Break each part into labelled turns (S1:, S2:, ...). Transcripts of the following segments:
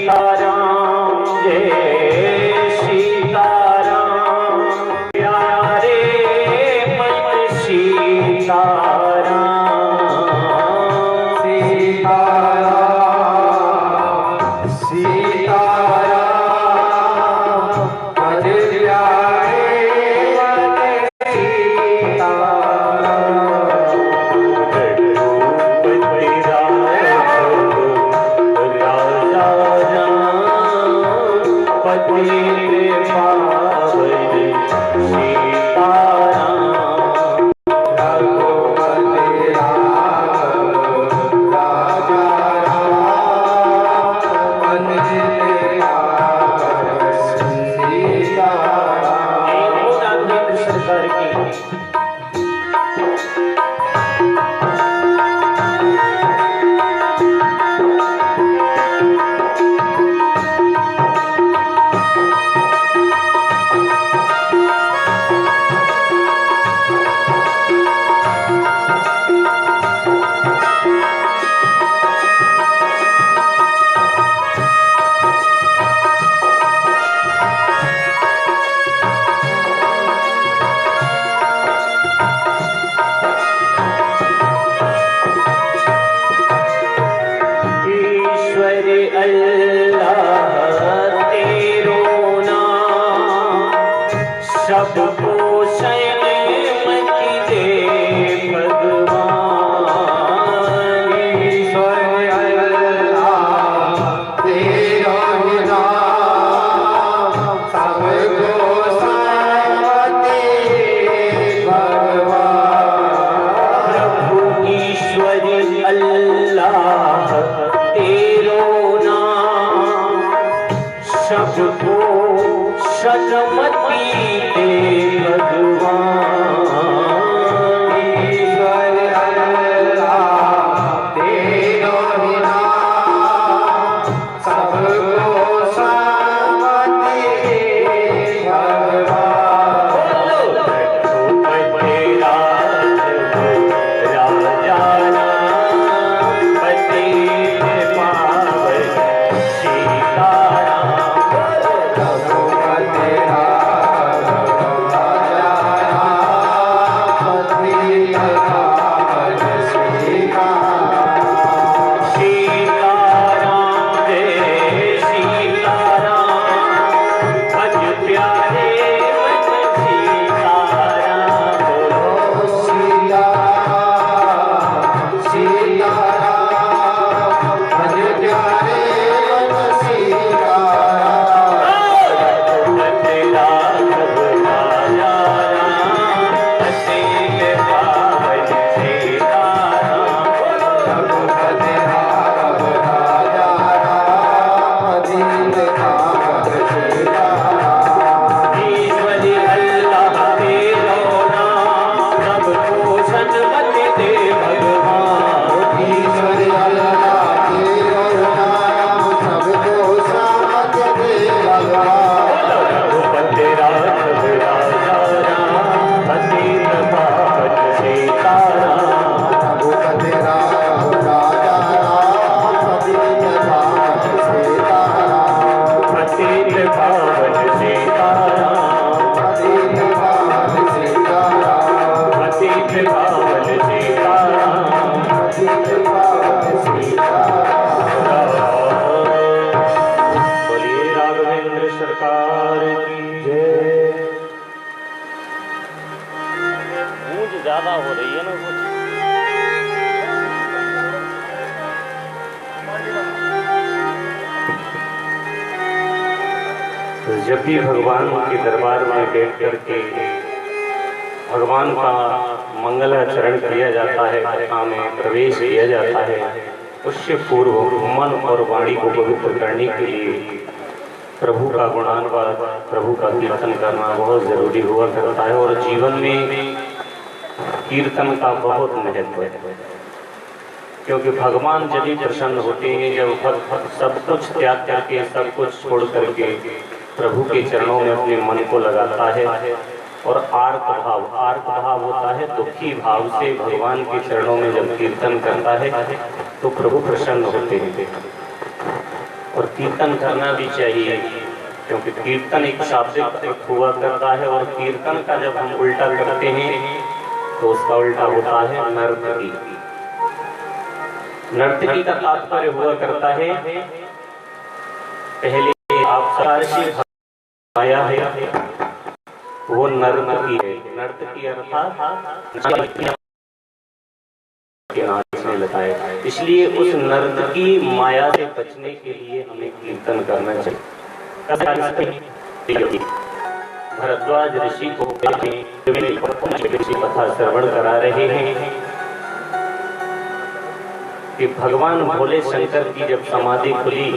S1: सीताराम जय सीताराम प्यारे मन सीताराम सीताराम सीताराम भज प्यारे मन सबको शयन मति दे भगवान ईश्वर अल्लाह तेरो नाम सबको शांति भगवान प्रभु ईश्वर अल्लाह तेरो नाम सबको सन्मति दे भगवान ईश्वर अल्लाह तेरो नाम सबको सन्मति दे भगवान रघुपति राजा राम पति पावन सीताराम ज्यादा हो रही है ना कुछ। तो जब भी भगवान के दरबार में बैठ करके भगवान का मंगलाचरण किया जाता है, कथा में प्रवेश किया जाता है, उससे पूर्व मन और वाणी को पवित्र करने के लिए प्रभु का गुणानुवाद, प्रभु का कीर्तन करना बहुत जरूरी हुआ करता है। और जीवन में कीर्तन का बहुत महत्व है, क्योंकि भगवान जब भी प्रसन्न होते हैं, जब भक्त सब कुछ त्याग करके, सब कुछ छोड़ करके प्रभु के चरणों में अपने मन को लगाता है और आर्त भाव होता है, दुखी भाव से भगवान के चरणों में जब कीर्तन करता है तो प्रभु प्रसन्न होते हैं। और कीर्तन करना भी चाहिए, क्योंकि कीर्तन एक शाब्दिक अर्थ हुआ करता है और कीर्तन का जब हम उल्टा करते हैं तो उसका उल्टा होता है नर्तकी। नर्तकी का तात्पर्य हुआ करता है पहले आप सारशी आया है वो नर्तकी है। नर्तकी अर्थात नाचने लगा है, इसलिए उस नर्तकी माया से बचने के लिए हमें कीर्तन करना चाहिए। भरद्वाज ऋषि को कथा श्रवण करा रहे हैं कि भगवान भोले शंकर की जब समाधि खुली,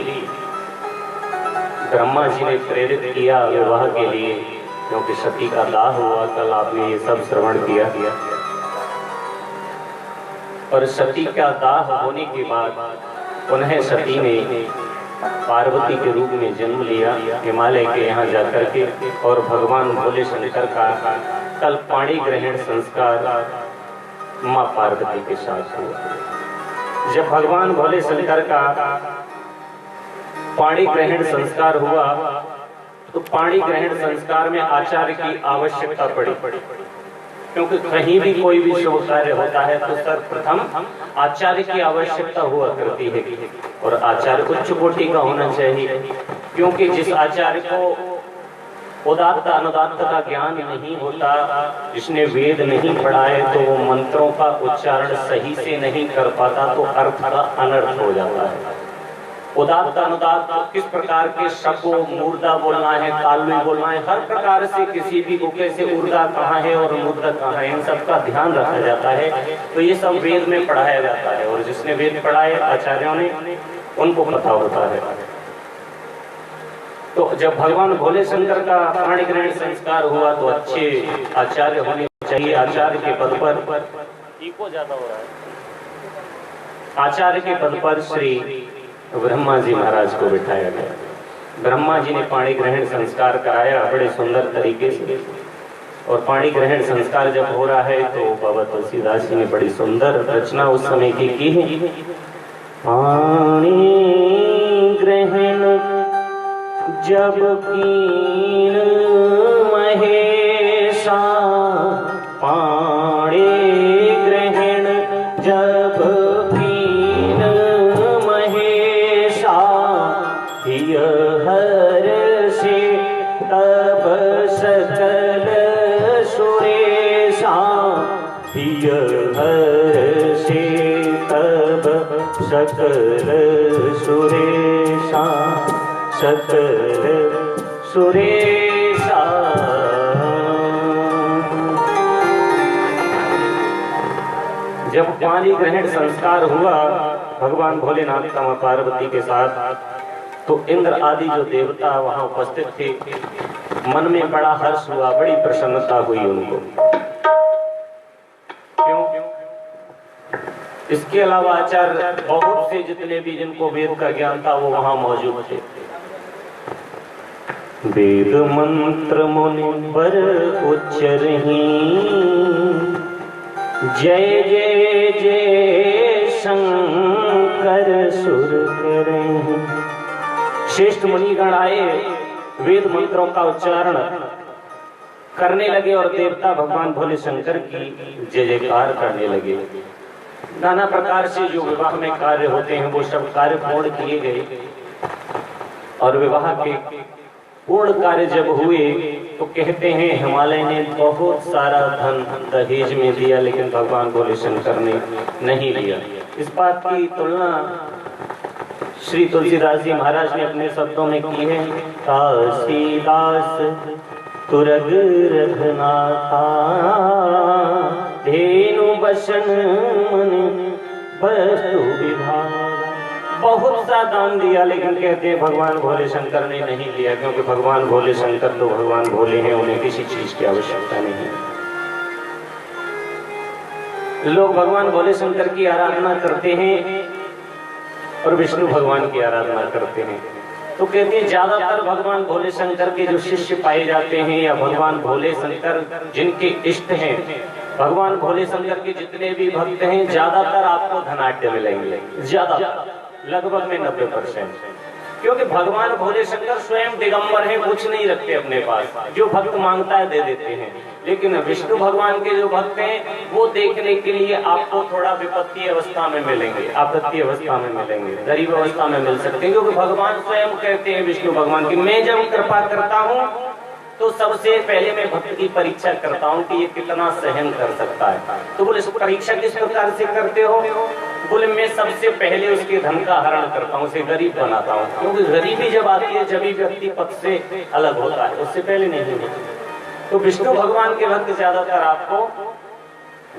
S1: ब्रह्मा जी ने प्रेरित किया विवाह के लिए, क्योंकि सती का दाह हुआ। कल आपने ये सब श्रवण किया। और सती का दाह होने के बाद पुनः सती ने पार्वती के रूप में जन्म लिया हिमालय के यहाँ जाकर के, और भगवान भोले शंकर का कल पाणी ग्रहण संस्कार माँ पार्वती के साथ हुआ। जब भगवान भोले शंकर का पाणी ग्रहण संस्कार हुआ तो पाणी ग्रहण संस्कार में आचार्य की आवश्यकता पड़ी, क्योंकि कहीं भी कोई भी शुभ कार्य होता है तो सर्वप्रथम आचार्य की आवश्यकता हुआ करती है, और आचार्य उच्च कोटि का होना चाहिए, क्योंकि जिस आचार्य को उदात्त अनुदात्त का ज्ञान नहीं होता, जिसने वेद नहीं पढ़ा है, तो वो मंत्रों का उच्चारण सही से नहीं कर पाता तो अर्थ का अनर्थ हो जाता है। उदात्त अनुदात्त किस प्रकार के शब्द, मूर्धा बोलना है, तालवी बोलना है, हर प्रकार से किसी भी बुके से ऊर्जा कहाँ है और मूर्धा कहाँ है, इन सब का ध्यान रखा जाता है। तो ये सब वेद में पढ़ाया जाता है, और जिसने वेद पढ़ाए आचार्यों ने, उनको पता होता है। तो जब भगवान भोले शंकर का पाणी ग्रहण संस्कार हुआ तो अच्छे आचार्य होने चाहिए। आचार्य के पद पर इको ज्यादा हो रहा है। आचार्य के पद पर श्री ब्रह्मा जी महाराज को बिठाया गया। ब्रह्मा जी ने पाणी ग्रहण संस्कार कराया बड़े सुंदर तरीके से, और पाणी ग्रहण संस्कार जब हो रहा है तो बाबा तुलसीदास जी ने बड़ी सुंदर रचना उस समय की है। पाणी ग्रहण जब कीन महेशा, पाणी ग्रहण जब कीन महेशा, हर से तब सकल सुरेशा, हर से तब सकल सुरेशा, सकल सुरेशा। जब पाणी ग्रहण संस्कार हुआ भगवान भोलेनाथ का मां पार्वती के साथ, तो इंद्र आदि जो देवता वहां उपस्थित थे, मन में बड़ा हर्ष हुआ, बड़ी प्रसन्नता हुई उनको। क्यों? इसके अलावा आचार्य बहुत से जितने भी जिनको वेद का ज्ञान था वो वहां मौजूद थे। वेद मंत्र मुनिवर उच्चरहि, जय जय जय शंकर सुर करहि। श्रेष्ठ मुनिगण आए, वेद मंत्रों का उच्चारण करने लगे और देवता भगवान भोले शंकर की जय जयकार करने लगे। नाना प्रकार से जो विवाह में कार्य होते हैं वो सब कार्य पूर्ण किए गए, और विवाह के पूर्ण कार्य जब हुए तो कहते हैं हिमालय ने बहुत सारा धन दहेज में दिया, लेकिन भगवान भोले शंकर ने नहीं दिया। इस बात की तुलना श्री तुलसीदास जी महाराज ने अपने शब्दों में की है। काशीदास तुरग रघुनाथा, धेनु बसन मन वस्तु विभाग। बहुत सा दान दिया, लेकिन कहते हैं भगवान भोले शंकर ने नहीं दिया, क्योंकि भगवान भोले शंकर तो भगवान भोले हैं, उन्हें किसी चीज की आवश्यकता नहीं है। लोग भगवान भोले शंकर की आराधना करते हैं और विष्णु भगवान की आराधना करते हैं, तो कहते हैं ज्यादातर भगवान भोले शंकर के जो शिष्य पाए जाते हैं, या भगवान भोले शंकर जिनके इष्ट हैं, भगवान भोले शंकर के जितने भी भक्त हैं, ज्यादातर आपको धनाढ्य मिलेंगे, ज्यादा लगभग में 90%। क्योंकि भगवान भोले शंकर स्वयं दिगंबर हैं, कुछ नहीं रखते अपने पास, जो भक्त मांगता है दे देते हैं। लेकिन विष्णु भगवान के जो भक्त हैं वो देखने के लिए आपको थोड़ा विपत्ति अवस्था में मिलेंगे, आपत्ति अवस्था में मिलेंगे, गरीब अवस्था में मिल सकते हैं, क्योंकि भगवान स्वयं कहते हैं विष्णु भगवान की, मैं जब कृपा करता हूँ तो सबसे पहले मैं भक्त की परीक्षा करता हूँ कि ये कितना सहन कर सकता है। तो बोले परीक्षा किस प्रकार से करते हो? बोले मैं सबसे पहले उसके धन का हरण करता हूँ, उसे गरीब बनाता हूँ, क्योंकि गरीबी जब आती है जब व्यक्ति पद से अलग होता है, उससे पहले नहीं होता। तो विष्णु भगवान के भक्त ज्यादातर आपको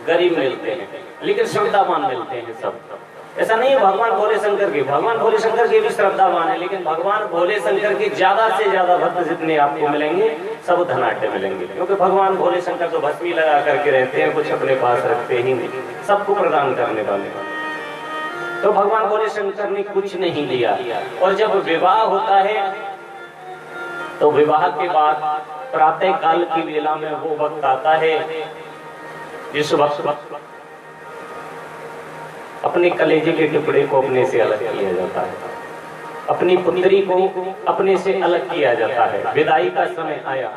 S1: गरीब मिलते हैं, लेकिन श्रद्धावान मिलते हैं सब। ऐसा नहीं है भगवान भोले शंकर के भी श्रद्धावान है, लेकिन भगवान भोले शंकर के ज्यादा से ज्यादा भक्त जितने आपको मिलेंगे सब धनाढ्य मिलेंगे, क्योंकि भगवान भोले शंकर तो भस्मी लगा करके रहते हैं, कुछ अपने पास रखते ही नहीं, सबको प्रदान करने वाले। तो भगवान भोले शंकर ने कुछ नहीं लिया। और जब विवाह होता है तो विवाह के बाद प्रातः काल की वेला में वो वक्त आता है जिस वक्त अपने कलेजे के टुकड़े को अपने से अलग किया जाता है, अपनी पुत्री को अपने से अलग किया जाता है। विदाई का समय आया,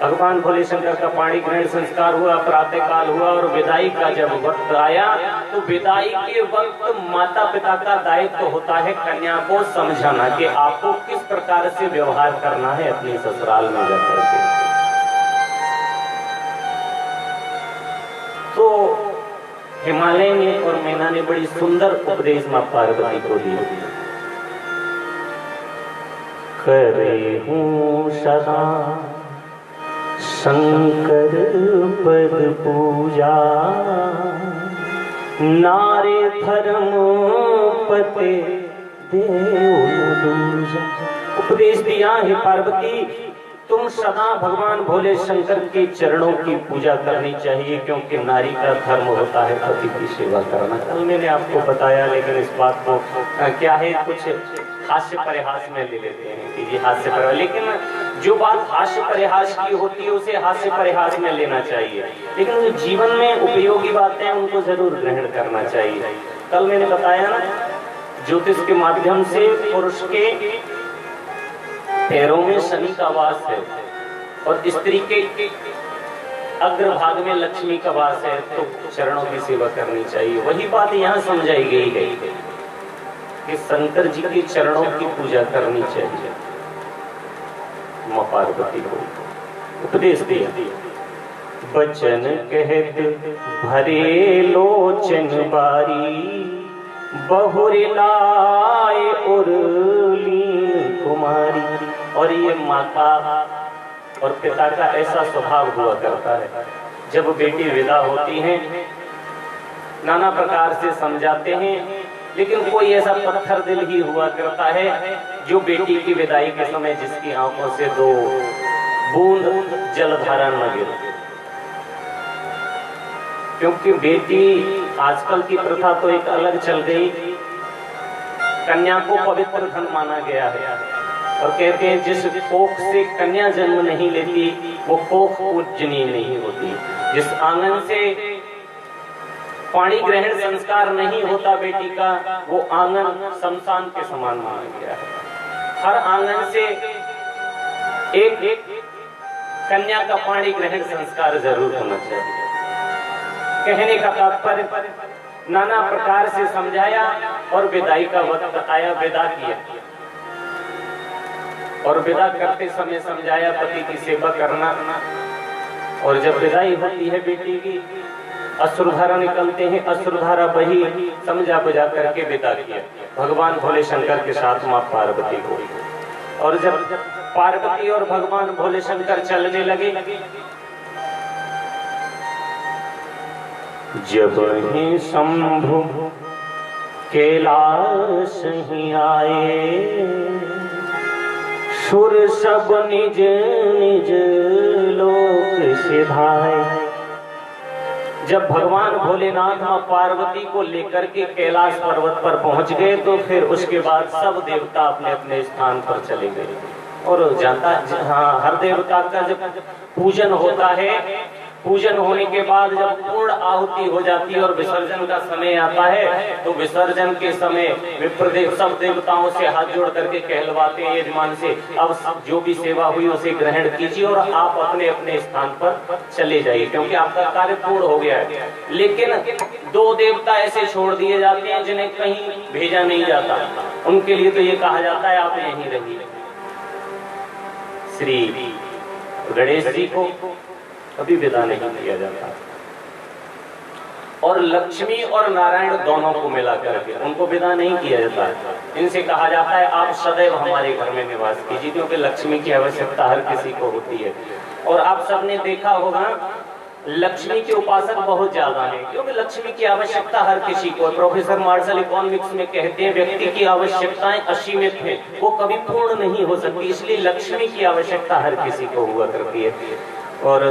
S1: भगवान भोले शंकर का पाणी ग्रहण संस्कार हुआ, प्रातः काल हुआ, और विदाई का जब वक्त आया तो विदाई के वक्त माता पिता का दायित्व होता है कन्या को समझाना कि आपको किस प्रकार से व्यवहार करना है अपने ससुराल में जाकर के। तो हिमालय ने और मैना ने बड़ी सुंदर उपदेश मां पार्वती को दी। करे हूँ सदा शंकर पद पूजा, नारे धर्म पते देव दूजा। उपदेश दिया है पार्वती, तुम सदा भगवान भोले शंकर के चरणों की पूजा करनी चाहिए, क्योंकि नारी का धर्म होता है पति की सेवा करना। कल मैंने आपको बताया, लेकिन इस बात को क्या है कुछ हास्य परिहास में ले लेते हैं कि ये हास्य परिहास, लेकिन जो बात हास्य परिहास की होती है उसे हास्य परिहास में लेना चाहिए, लेकिन जो जीवन में उपयोगी बातें हैं उनको जरूर ग्रहण करना चाहिए। कल मैंने बताया ना, ज्योतिष के माध्यम से पुरुष के पैरों में शनि का वास है और स्त्री के अग्रभाग में लक्ष्मी का वास है, तो चरणों की सेवा करनी चाहिए। वही बात यहाँ समझाई गई है कि शंकर जी के चरणों की पूजा करनी चाहिए। मां पार्वती को उपदेश दिया, बचन कहत भरे लोचन बारी, बहुरी लाए उर्लीन कुमारी। और ये माता और पिता का ऐसा स्वभाव हुआ करता है, जब बेटी विदा होती हैं नाना प्रकार से समझाते हैं, लेकिन कोई ऐसा पत्थर दिल ही हुआ करता है जो बेटी की विदाई के समय जिसकी आंखों से दो बूंद जलधारा न गिरे। क्योंकि बेटी, आजकल की प्रथा तो एक अलग चल गई, कन्या को पवित्र धन माना गया है और कहते हैं जिस कोख से कन्या जन्म नहीं लेती वो कोख पूजनीय नहीं होती। जिस आंगन से पाणी ग्रहण संस्कार नहीं होता बेटी का, वो आंगन शमशान के समान माना गया है। हर आंगन से एक कन्या का पाणी ग्रहण संस्कार जरूर होना चाहिए। कहने का तात्पर्य नाना प्रकार से समझाया और विदाई का वक्त आया, विदा किया और विदा करते समय समझाया पति की सेवा करना। और जब विदाई होती है बेटी की, अश्रुधारा निकलते हैं, अश्रुधारा बही, समझा बुझा करके विदा किया भगवान भोले शंकर के साथ मां पार्वती को। और जब पार्वती और भगवान भोले शंकर चलने लगे, जब ही शंभु कैलाश ही आए, सुर सब निज निज लोक सिधाए। जब भगवान भोलेनाथ मां पार्वती को लेकर के कैलाश पर्वत पर पहुंच गए, तो फिर उसके बाद सब देवता अपने अपने स्थान पर चले गए। और जानता, हाँ, हर देवता का जब पूजन होता है पूजन होने के बाद जब पूर्ण आहुति हो जाती है और विसर्जन का समय आता है, तो विसर्जन के समय विप्रदेव सब देवताओं से हाथ जोड़ करके कहलवाते हैं यजमान से, अब जो भी सेवा हुई उसे ग्रहण कीजिए और आप अपने अपने स्थान पर चले जाइए, क्योंकि आपका कार्य पूर्ण हो गया है। लेकिन 2 देवता ऐसे छोड़ दिए जाते हैं जिन्हें कहीं भेजा नहीं जाता, उनके लिए तो ये कहा जाता है आप यहीं रहिए। श्री गणेश जी को कभी विदा नहीं किया जाता, और लक्ष्मी और नारायण दोनों को मिला करके उनको विदा नहीं किया जाता। इनसे कहा जाता है आप सदैव हमारे घर में निवास कीजिए, क्योंकि लक्ष्मी की आवश्यकता हर किसी को होती है। और आप सबने देखा होगा लक्ष्मी के उपासक बहुत ज्यादा हैं, क्योंकि लक्ष्मी की आवश्यकता हर किसी को। प्रोफेसर मार्शल इकोनॉमिक्स में कहते हैं व्यक्ति की आवश्यकताएं असीमित हैं, वो कभी पूर्ण नहीं हो सकती, इसलिए लक्ष्मी की आवश्यकता हर किसी को हुआ करती है। और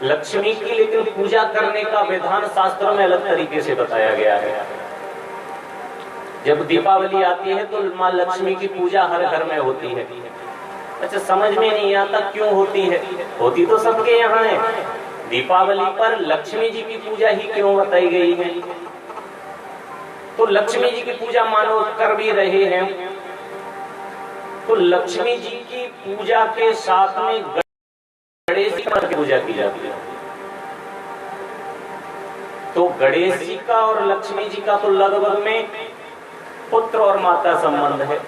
S1: लक्ष्मी की लेकिन पूजा करने का विधान शास्त्रों में अलग तरीके से बताया गया है। जब दीपावली आती है तो माँ लक्ष्मी की पूजा हर घर में होती है। अच्छा, समझ में नहीं आता क्यों होती है, होती तो सबके यहाँ है, दीपावली पर लक्ष्मी जी की पूजा ही क्यों बताई गई है? तो लक्ष्मी जी की पूजा मानो कर भी रहे हैं, तो लक्ष्मी जी की पूजा के साथ में गणेश जी की पूजा की जाती है। तो गणेश जी का और लक्ष्मी जी का तो लगभग में पुत्र और माता संबंध है।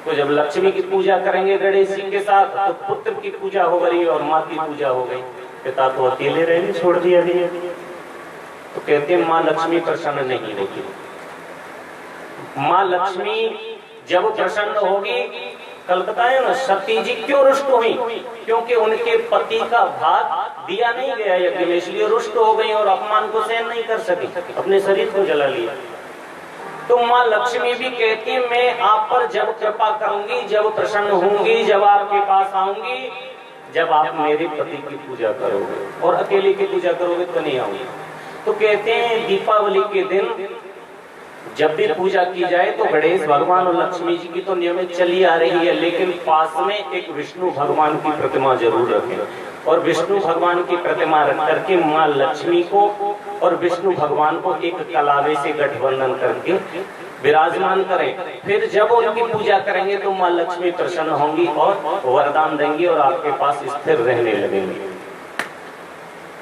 S1: तो जब लक्ष्मी की पूजा करेंगे गणेश जी के साथ, तो पुत्र की पूजा हो गई और माँ की पूजा हो गई। पिता तो अकेले रहने छोड़ दिया गया। तो कहते हैं माँ लक्ष्मी प्रसन्न नहीं होगी। माँ लक्ष्मी जब प्रसन्न होगी, कल बताया ना सती जी क्यों रुष्ट हुई, क्योंकि उनके पति का भाग दिया नहीं गया यज्ञ में, इसलिए रुष्ट हो गई और अपमान को सहन नहीं कर सकी, अपने शरीर को जला लिया। तो माँ लक्ष्मी भी कहती है मैं आप पर जब कृपा करूंगी, जब प्रसन्न होंगी, जब आपके पास आऊंगी, जब आप मेरे पति की पूजा करोगे, और अकेले की पूजा करोगे तो नहीं आऊंगी। तो कहते हैं दीपावली के दिन जब भी पूजा की जाए तो गणेश भगवान और लक्ष्मी जी की तो नियमित चली आ रही है, लेकिन पास में एक विष्णु भगवान की प्रतिमा जरूर रखें, और विष्णु भगवान की प्रतिमा रख करके माँ लक्ष्मी को और विष्णु भगवान को एक कलावे से गठबंधन करके विराजमान करें। फिर जब उनकी पूजा करेंगे तो माँ लक्ष्मी प्रसन्न होंगी और वरदान देंगी और आपके पास स्थिर रहने लगेंगे।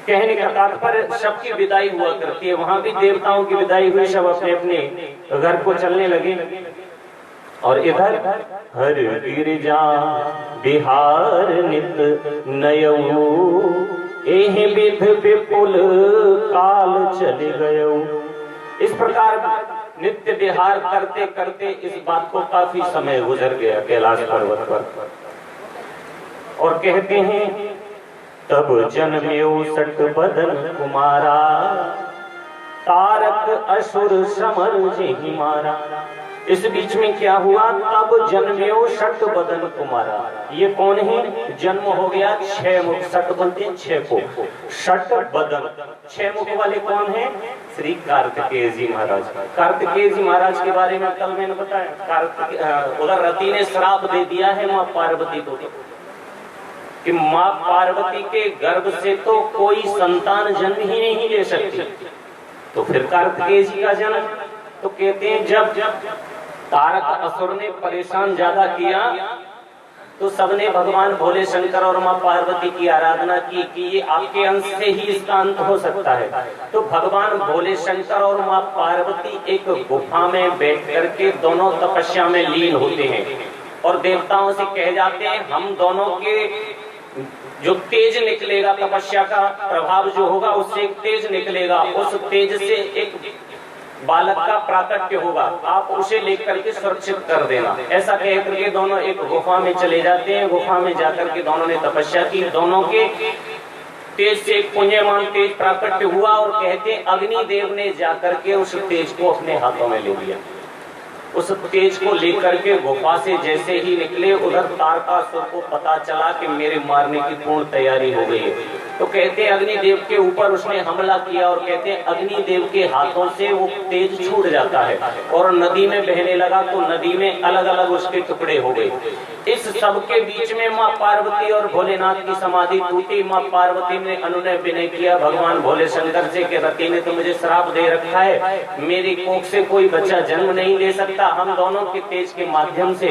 S1: कहने का तात्पर्य सबकी विदाई हुआ करती है, वहां भी देवताओं की विदाई हुई, सब अपने अपने घर को चलने लगे। और इधर हर गिरिजा बिहार नित नयऊ, एहि विध विपुल काल चले गयऊ। इस प्रकार नित्य विहार करते करते इस बात को काफी समय गुजर गया कैलाश पर्वत पर। और कहते हैं तब जन्म्यो सट बदन कुमारा, तारक असुर समर जेहि मारा। इस बीच में क्या हुआ, तब जन्म्यो सट बदन कुमारा। ये कौन है? जन्म हो गया 6 मुख, सट बनते हैं 6 को, सट बदन 6 मुख वाले कौन है? श्री कार्तिकेय जी महाराज। कार्तिकेय जी महाराज के बारे में कल मैंने बताया, उधर रति ने श्राप दे दिया है माँ पार्वती को कि माँ पार्वती के गर्भ से तो कोई संतान जन्म ही नहीं ले सकती। तो फिर कार्तिकेय जी का जन्म, तो कहते हैं जब तारक असुर ने परेशान ज्यादा किया तो सबने भगवान भोले शंकर और माँ पार्वती की आराधना की कि ये आपके अंश से ही इसका अंत हो सकता है। तो भगवान भोले शंकर और माँ पार्वती एक गुफा में बैठ करके दोनों तपस्या में लीन होते हैं और देवताओं से कह जाते हैं हम दोनों के जो तेज निकलेगा, तपस्या का प्रभाव जो होगा उससे एक तेज निकलेगा, उस तेज से एक बालक का प्राकट्य होगा, आप उसे लेकर के सुरक्षित कर देना। ऐसा कह करके दोनों एक गुफा में चले जाते हैं। गुफा में जाकर के दोनों ने तपस्या की, दोनों के तेज से एक पुण्यमान तेज प्राकट्य हुआ और कहते अग्निदेव ने जाकर के उस तेज को अपने हाथों में ले लिया। उस तेज को लेकर के गुफा से जैसे ही निकले, उधर तारकासुर को पता चला कि मेरे मारने की पूर्ण तैयारी हो गई है।
S2: तो कहते हैं अग्निदेव के ऊपर उसने हमला किया और कहते हैं अग्निदेव के हाथों से वो तेज छूट जाता है और नदी में बहने लगा, तो नदी में अलग अलग उसके टुकड़े हो गए। इस सब के बीच में माँ पार्वती और भोलेनाथ की समाधि टूटी। माँ पार्वती ने अनुनय विनय किया भगवान भोले शंकर से कि रति ने तो मुझे श्राप दे रखा है, मेरी कोख से कोई बच्चा जन्म नहीं ले सकता, हम दोनों के तेज के माध्यम से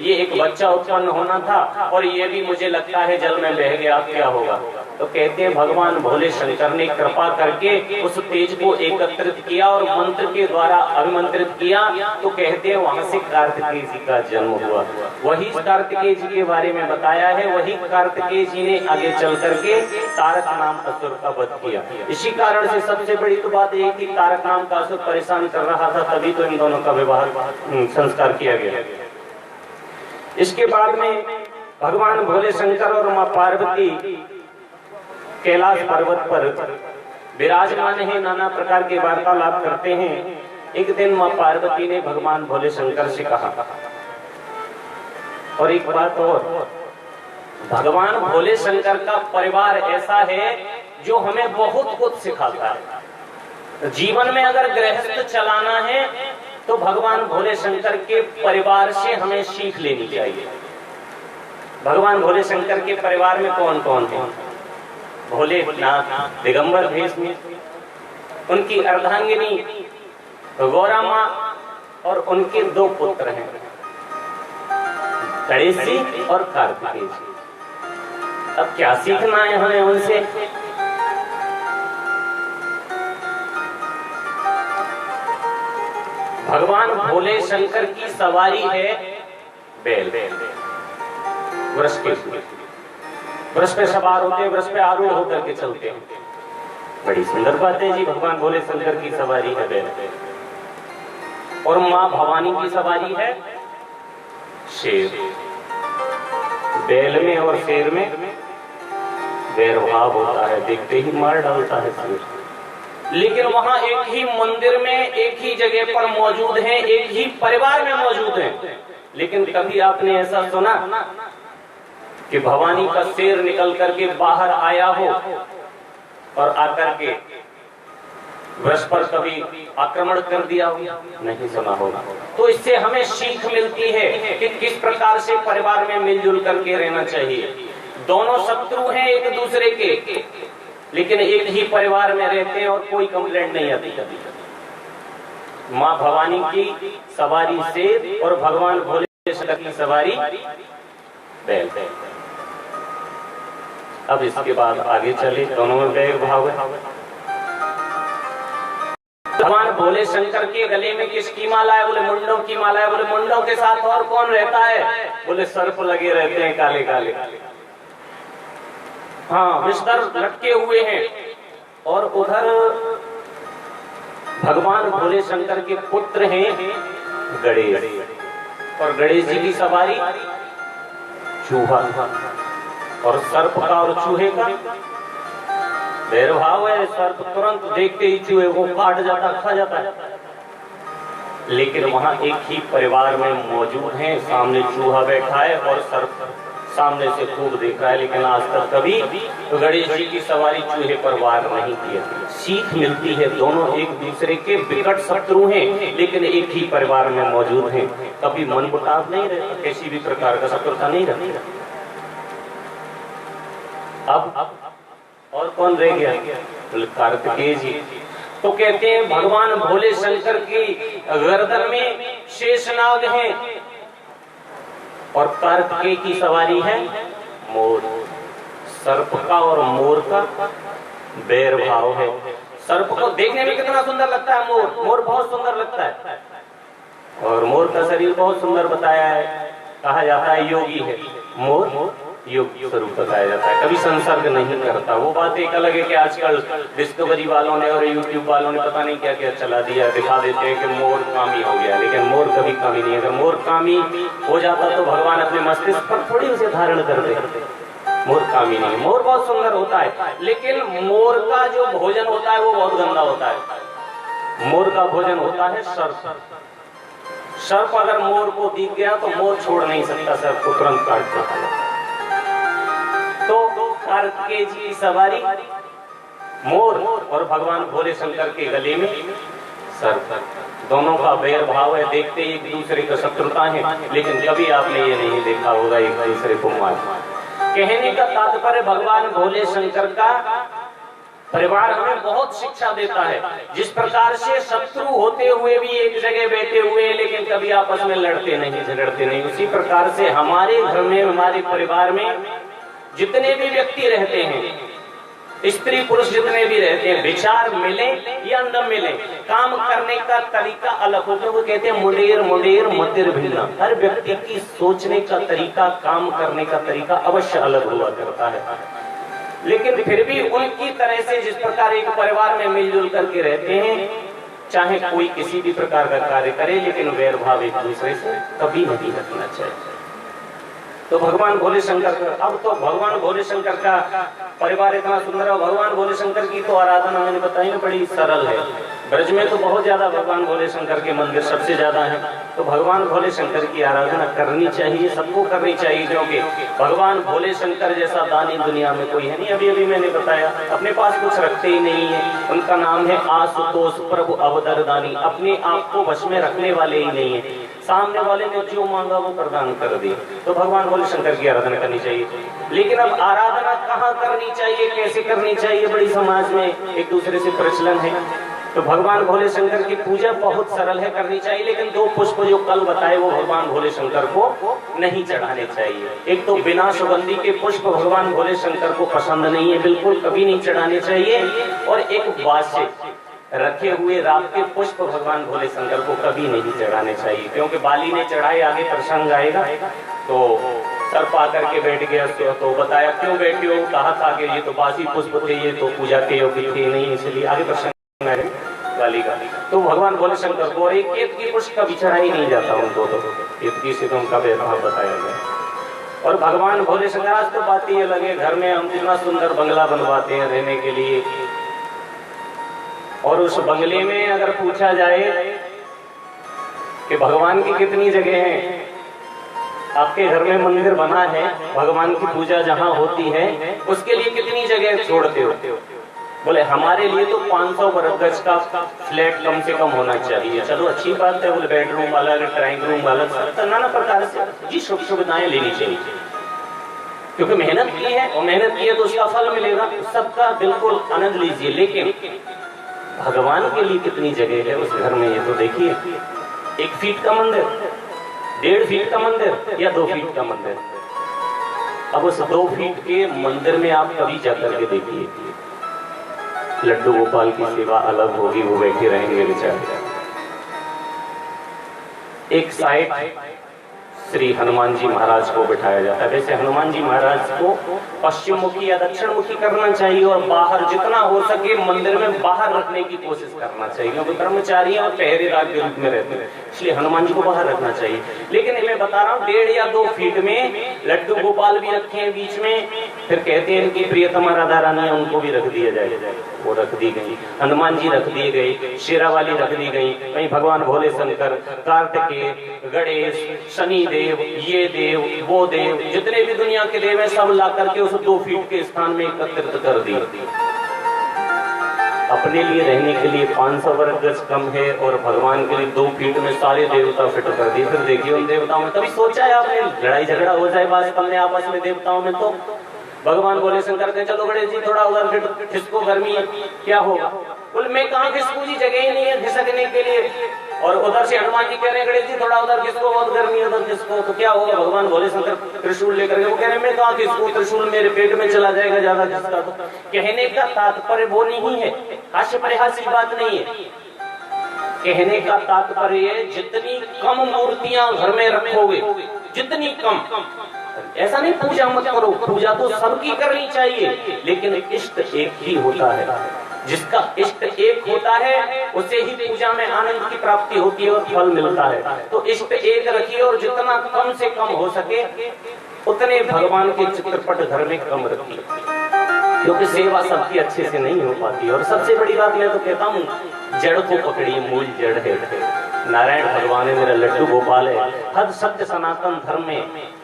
S2: ये एक बच्चा उत्पन्न होना था और ये भी मुझे लगता है जल में बह गया, क्या होगा। तो कहते हैं भगवान भोले शंकर ने कृपा करके उस तेज को एकत्रित किया और मंत्र के द्वारा अभिमंत्रित किया। तो कहते हैं वहां से कार्तिकेय जी का जन्म हुआ। वही कार्तिकेय जी के बारे में बताया है, वही कार्तिकेय जी ने आगे चल करके तारक नाम असुर का वध किया। इसी कारण से सबसे बड़ी तो बात यही थी, तारक नाम का असुर परेशान कर रहा था, तभी तो इन दोनों का विवाह संस्कार किया गया। इसके बाद में भगवान भोले शंकर और माँ पार्वती कैलाश पर्वत पर विराजमान है, नाना प्रकार के वार्तालाप करते हैं। एक दिन माँ पार्वती ने भगवान भोले शंकर से कहा, और एक बात और, भगवान भोले शंकर का परिवार ऐसा है जो हमें बहुत कुछ सिखाता है। जीवन में अगर गृहस्थ चलाना है तो भगवान भोले शंकर के परिवार से हमें सीख लेनी चाहिए। भगवान भोले शंकर के परिवार में कौन कौन है? भोलेनाथ दिगंबर भेष में, उनकी अर्धांगिनी गौरा माँ और उनके 2 पुत्र हैं, गणेश जी और कार्तिकेय जी। अब क्या सीखना है हमें उनसे? भगवान भोले शंकर की सवारी है बैल, वृष के, वृष पे सवार होते, वृष पे आरूढ़ होकर के चलते हैं। बड़ी सुंदर बात है जी, भगवान भोले शंकर की सवारी है बैल। और माँ भवानी की सवारी है शेर। बैल में और शेर में वैर भाव होता है, देखते ही मार डालता है शेर। लेकिन वहां एक ही मंदिर में एक ही जगह पर मौजूद हैं, एक ही परिवार में मौजूद हैं। लेकिन कभी आपने ऐसा सुना कि भवानी का शेर निकल करके बाहर आया हो और आकर के वृष पर कभी आक्रमण कर दिया हो? नहीं सुना होगा। तो इससे हमें सीख मिलती है कि किस प्रकार से परिवार में मिलजुल करके रहना चाहिए। दोनों शत्रु हैं एक दूसरे के, लेकिन एक ही परिवार में रहते हैं और कोई कंप्लेंट नहीं आती कभी। माँ भवानी की सवारी शेर और भगवान भोले शंकर की सवारी बैल। अब इसके बाद आगे चले, दोनों में वैर भाव है। भगवान भोले शंकर के गले में किसकी माला है? बोले मुंडों की माला है। बोले मुंडों के साथ और कौन रहता है? बोले सर्प लगे रहते हैं काले काले। हाँ, बिस्तर लटके हुए हैं। और उधर भगवान भोले शंकर के पुत्र हैं गणेश, और गणेश जी की सवारी चूहा। और सर्प का और चूहे का वैरभाव है। सर्प तुरंत देखते ही चूहे को काट जाता, खा जाता है। लेकिन वहां एक ही परिवार में मौजूद हैं, सामने चूहा बैठा है और सर्प सामने से खूब देख रहा है, लेकिन आज तक कभी तो गणेश जी की सवारी चूहे पर वार नहीं किया। सीख मिलती है, दोनों एक दूसरे के विकट शत्रु हैं, लेकिन एक ही परिवार में मौजूद हैं। कभी मनमुटाव नहीं रहता, किसी भी प्रकार का शत्रुता नहीं रहती। अब और कौन रह गया? कार्तिकेय जी। तो कहते हैं भगवान भोले शंकर की गर्दन में शेषनाग है और कार्तिकेय की सवारी है मोर। सर्प का और मोर का बैर भाव है। सर्प को देखने में कितना सुंदर लगता है मोर, मोर बहुत सुंदर लगता है और मोर का शरीर बहुत सुंदर बताया है। कहा जाता है योगी है मोर, योग स्वरूप बताया जाता है, कभी संसर्ग नहीं करता। वो बात एक अलग है कि आजकल डिस्कवरी वालों ने और यूट्यूब वालों ने पता नहीं क्या क्या चला दिया, दिखा देते हैं कि मोर कामी हो गया, लेकिन मोर कभी कामी नहीं है। अगर मोर कामी हो जाता तो भगवान अपने मस्तिष्क पर थोड़ी उसे धारण कर देते। मोर कामी नहीं, मोर बहुत सुंदर होता है, लेकिन मोर का जो भोजन होता है वो बहुत गंदा होता है। मोर का भोजन होता है सर्प। सर्प अगर मोर को दिख गया तो मोर छोड़ नहीं सकता, सर्प को तुरंत काट देता है। तो कार्तिकेय जी की सवारी मोर और भगवान भोले शंकर के गले में सर। दोनों का बैर भाव है, देखते ही एक दूसरे का शत्रुता है, लेकिन कभी आपने ये नहीं देखा होगा एक दूसरे को मार। कहने का तात्पर्य भगवान भोले शंकर का परिवार हमें बहुत शिक्षा देता है। जिस प्रकार से शत्रु होते हुए भी एक जगह बैठे हुए लेकिन कभी आपस में लड़ते नहीं, झगड़ते नहीं, उसी प्रकार से हमारे घर में, हमारे परिवार में जितने भी व्यक्ति रहते हैं, स्त्री पुरुष जितने भी रहते हैं, विचार मिले या न मिले, काम करने का तरीका अलग होता है। वो कहते हैं मुंडेर मुंडेर मतिर भिन्ना। हर व्यक्ति की सोचने का तरीका, काम करने का तरीका अवश्य अलग हुआ करता है, लेकिन फिर भी उनकी तरह से जिस प्रकार एक परिवार में मिलजुल करके रहते हैं, चाहे कोई किसी भी प्रकार का कार्य करे, लेकिन वैर भाव एक दूसरे से कभी नहीं रखना चाहिए। तो भगवान भोले शंकर का, अब तो भगवान भोले शंकर का परिवार इतना सुंदर है। भगवान भोले शंकर की तो आराधना मैंने बताई ना बड़ी सरल है। ब्रज में तो बहुत ज्यादा भगवान भोले शंकर के मंदिर सबसे ज्यादा है। तो भगवान भोले शंकर की आराधना करनी चाहिए, सबको करनी चाहिए, क्योंकि भगवान भोले शंकर जैसा दानी दुनिया में कोई है नहीं। अभी अभी मैंने बताया, अपने पास कुछ रखते ही नहीं है। उनका नाम है आशुतोष प्रभु अवदर दानी। अपने आप को वश में रखने वाले ही नहीं है, सामने वाले ने जो मांगा वो प्रदान कर दिया। तो भगवान भोले शंकर की आराधना करनी चाहिए। लेकिन अब आराधना कहाँ करनी चाहिए, कैसे करनी चाहिए, बड़ी समाज में एक दूसरे से प्रचलन है। तो भगवान भोले शंकर की पूजा बहुत सरल है, करनी चाहिए, लेकिन 2 पुष्प जो कल बताए वो भगवान भोले शंकर को नहीं चढ़ाने चाहिए। एक तो बिना सुगंधी के पुष्प भगवान भोले शंकर को पसंद नहीं है, बिल्कुल कभी नहीं चढ़ाने चाहिए। और एक बासे रखे हुए रात के पुष्प भगवान भोले शंकर को कभी नहीं चढ़ाने चाहिए, क्योंकि बाली ने चढ़ाए, आगे प्रसंग आएगा। तो सर्प आकर के बैठ गया, तो बताया क्यों बैठे हो, कहा था कि ये तो बासी पुष्प थे, ये तो पूजा के योग्य थे नहीं, इसलिए आगे प्रसंग वाली का। तो भगवान भोले शंकर को एक केतकी पुष्प का भी चढ़ाई नहीं जाता उनको, तो केतकी से तो उनका भेदभाव बताया गया। और भगवान भोले शंकर, आज तो बात ये लगे, घर में हम कितना सुंदर बंगला बनवाते हैं रहने के लिए, और उस बंगले में अगर पूछा जाए कि भगवान की कितनी जगह है, आपके घर में मंदिर बना है, भगवान की पूजा जहाँ होती है उसके लिए कितनी जगह छोड़ते हो? बोले हमारे लिए तो 500 वर्ग गज का फ्लैट कम से कम होना चाहिए। चलो अच्छी बात है, बोले बेडरूम वाला, ड्राइंग रूम वाला, नाना प्रकार से जी सुख सुविधाएं लेनी चाहिए, क्योंकि मेहनत की है, और मेहनत की है तो उसका फल मिलेगा, सबका बिल्कुल आनंद लीजिए। लेकिन भगवान के लिए कितनी जगह है उस घर में, ये तो देखिए। 1 फीट का मंदिर, 1.5 फीट का मंदिर या 2 फीट का मंदिर। अब उस 2 फीट के मंदिर में आप कभी जाकर के देखिए, लड्डू गोपाल की सेवा अलग होगी, वो बैठे रहेंगे बेचारे। एक साइड श्री हनुमान जी महाराज को बिठाया जाता है। वैसे हनुमान जी महाराज को पश्चिम मुखी या दक्षिण मुखी करना चाहिए, और बाहर जितना हो सके मंदिर में बाहर रखने की कोशिश करना चाहिए, क्योंकि कर्मचारी और पहरेदार के रूप में रहते हैं, इसलिए हनुमान जी को बाहर रखना चाहिए। लेकिन मैं बता रहा हूँ 1.5 या 2 फीट में लड्डू गोपाल भी रखे हैं बीच में, फिर कहते हैं कि प्रियतमा राधा रानी उनको भी रख दिया जाए, वो रख दी गई। हनुमान जी रख दिए गए, शेरा वाली रख दी गई, वहीं भगवान भोले शंकर, कार्तिकेय, गणेश, शनि देव, ये देव, वो देव, जितने भी दुनिया के देव हैं सब ला करके उस 2 फीट के स्थान में एकत्रित कर दिए। अपने लिए रहने के लिए 500 वर्ग गज कम है, और भगवान के लिए 2 फीट में सारे देवता फिट कर दिए। फिर देखिए उन देवताओं में कभी सोचा है आपने लड़ाई झगड़ा हो जाए वास्तव में आपस में देवताओं में? तो भगवान भोले शंकर कहते चलो गणेश जी थोड़ा उधर खिसको, गर्मी है, क्या होगा? बोले मैं कहाँ खिसकू जी, जगह ही नहीं है खिसकने के लिए। और उधर से हनुमान जी कह रहे हैं गणेश जी थोड़ा उधर खिसको, बहुत गर्मी है, उधर खिसको, तो क्या होगा? भगवान भोले शंकर त्रिशूल लेकर के वो कह रहे हैं मैं कहाँ खिसकू, त्रिशूल मेरे पेट में चला जाएगा ज्यादा खिसका। तो कहने का तात्पर्य वो नहीं है, हास्य परिहास की बात नहीं है। कहने का तात्पर्य जितनी कम मूर्तियां घर में रखोगे, जितनी कम, ऐसा नहीं पूजा मत करो, पूजा तो सबकी करनी चाहिए, लेकिन इष्ट एक ही होता है। जिसका इष्ट एक होता है उसे ही पूजा में आनंद की प्राप्ति होती है और फल मिलता है। तो इष्ट एक रखिए, और जितना कम से कम हो सके उतने भगवान के चित्रपट घर में कम रखिए, क्योंकि सेवा सबकी अच्छे से नहीं हो पाती। और सबसे बड़ी बात मैं तो कहता हूँ, जड़ को पकड़िए, मूल जड़ है। नारायण भगवान है, मेरा लड्डू गोपाल है, हद सत्य सनातन धर्म में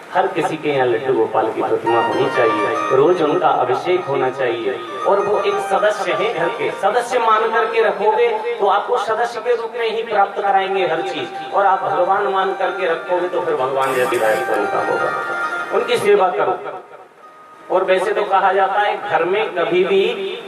S2: हर किसी के यहाँ लड्डू गोपाल की प्रतिमा होनी चाहिए, रोज उनका अभिषेक होना चाहिए। और वो एक सदस्य है घर के, सदस्य मान करके रखोगे तो आपको सदस्य के रूप में ही प्राप्त कराएंगे हर चीज, और आप भगवान मान करके रखोगे तो फिर भगवान जैसी लायक उनका होगा। उनकी सेवा करो। और वैसे तो कहा जाता है घर में कभी भी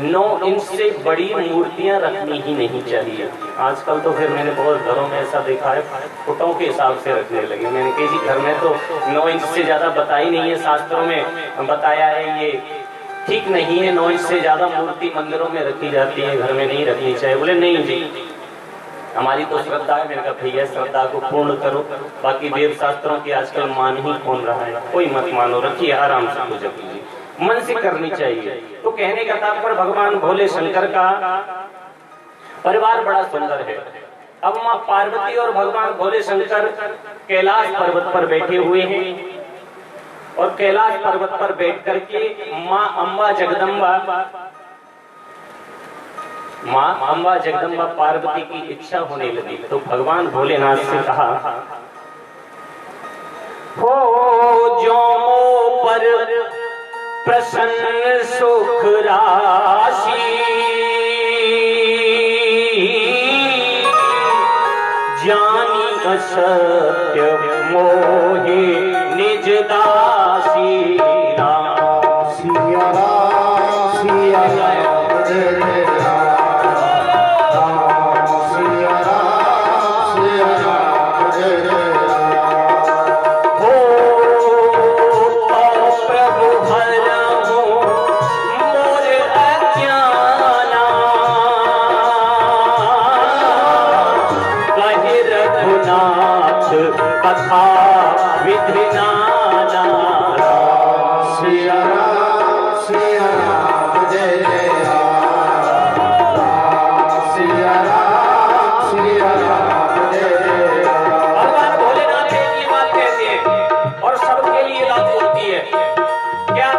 S2: 9 इंच से बड़ी मूर्तियां रखनी ही नहीं चाहिए। आजकल तो फिर मैंने बहुत घरों में ऐसा देखा है, फुटों के हिसाब से रखने लगे। मैंने कहा घर में तो 9 इंच से ज्यादा बताई नहीं है, शास्त्रों में बताया है ये ठीक नहीं है। 9 इंच से ज्यादा मूर्ति मंदिरों में रखी जाती है, घर में नहीं रखनी चाहिए। बोले नहीं जी, हमारी तो श्रद्धा है। मैंने कहा भैया श्रद्धा को पूर्ण करो, बाकी वेद शास्त्रों की आजकल मान ही कौन रहा है, कोई मत मानो, रखिए आराम से पूजा कीजिए, मन से करनी चाहिए। तो कहने का तात्पर्य भगवान भोले शंकर का परिवार बड़ा सुंदर है। अब माँ पार्वती और भगवान भोले शंकर कैलाश पर्वत पर बैठे हुए हैं, और कैलाश पर्वत पर बैठ करके माँ अम्बा जगदम्बा पार्वती की इच्छा होने लगी। तो भगवान भोलेनाथ से कहा, हो जो पर प्रसन्न सुख राशि, जानी असत्य मोहे निज दासी। राम सिया राम सिया राम जय कथा विधि नाना। सिया राम जय जय राम, सिया राम जय जय राम। भगवान भोलेनाथ एक बात कहते हैं और सबके लिए लागू होती है। क्या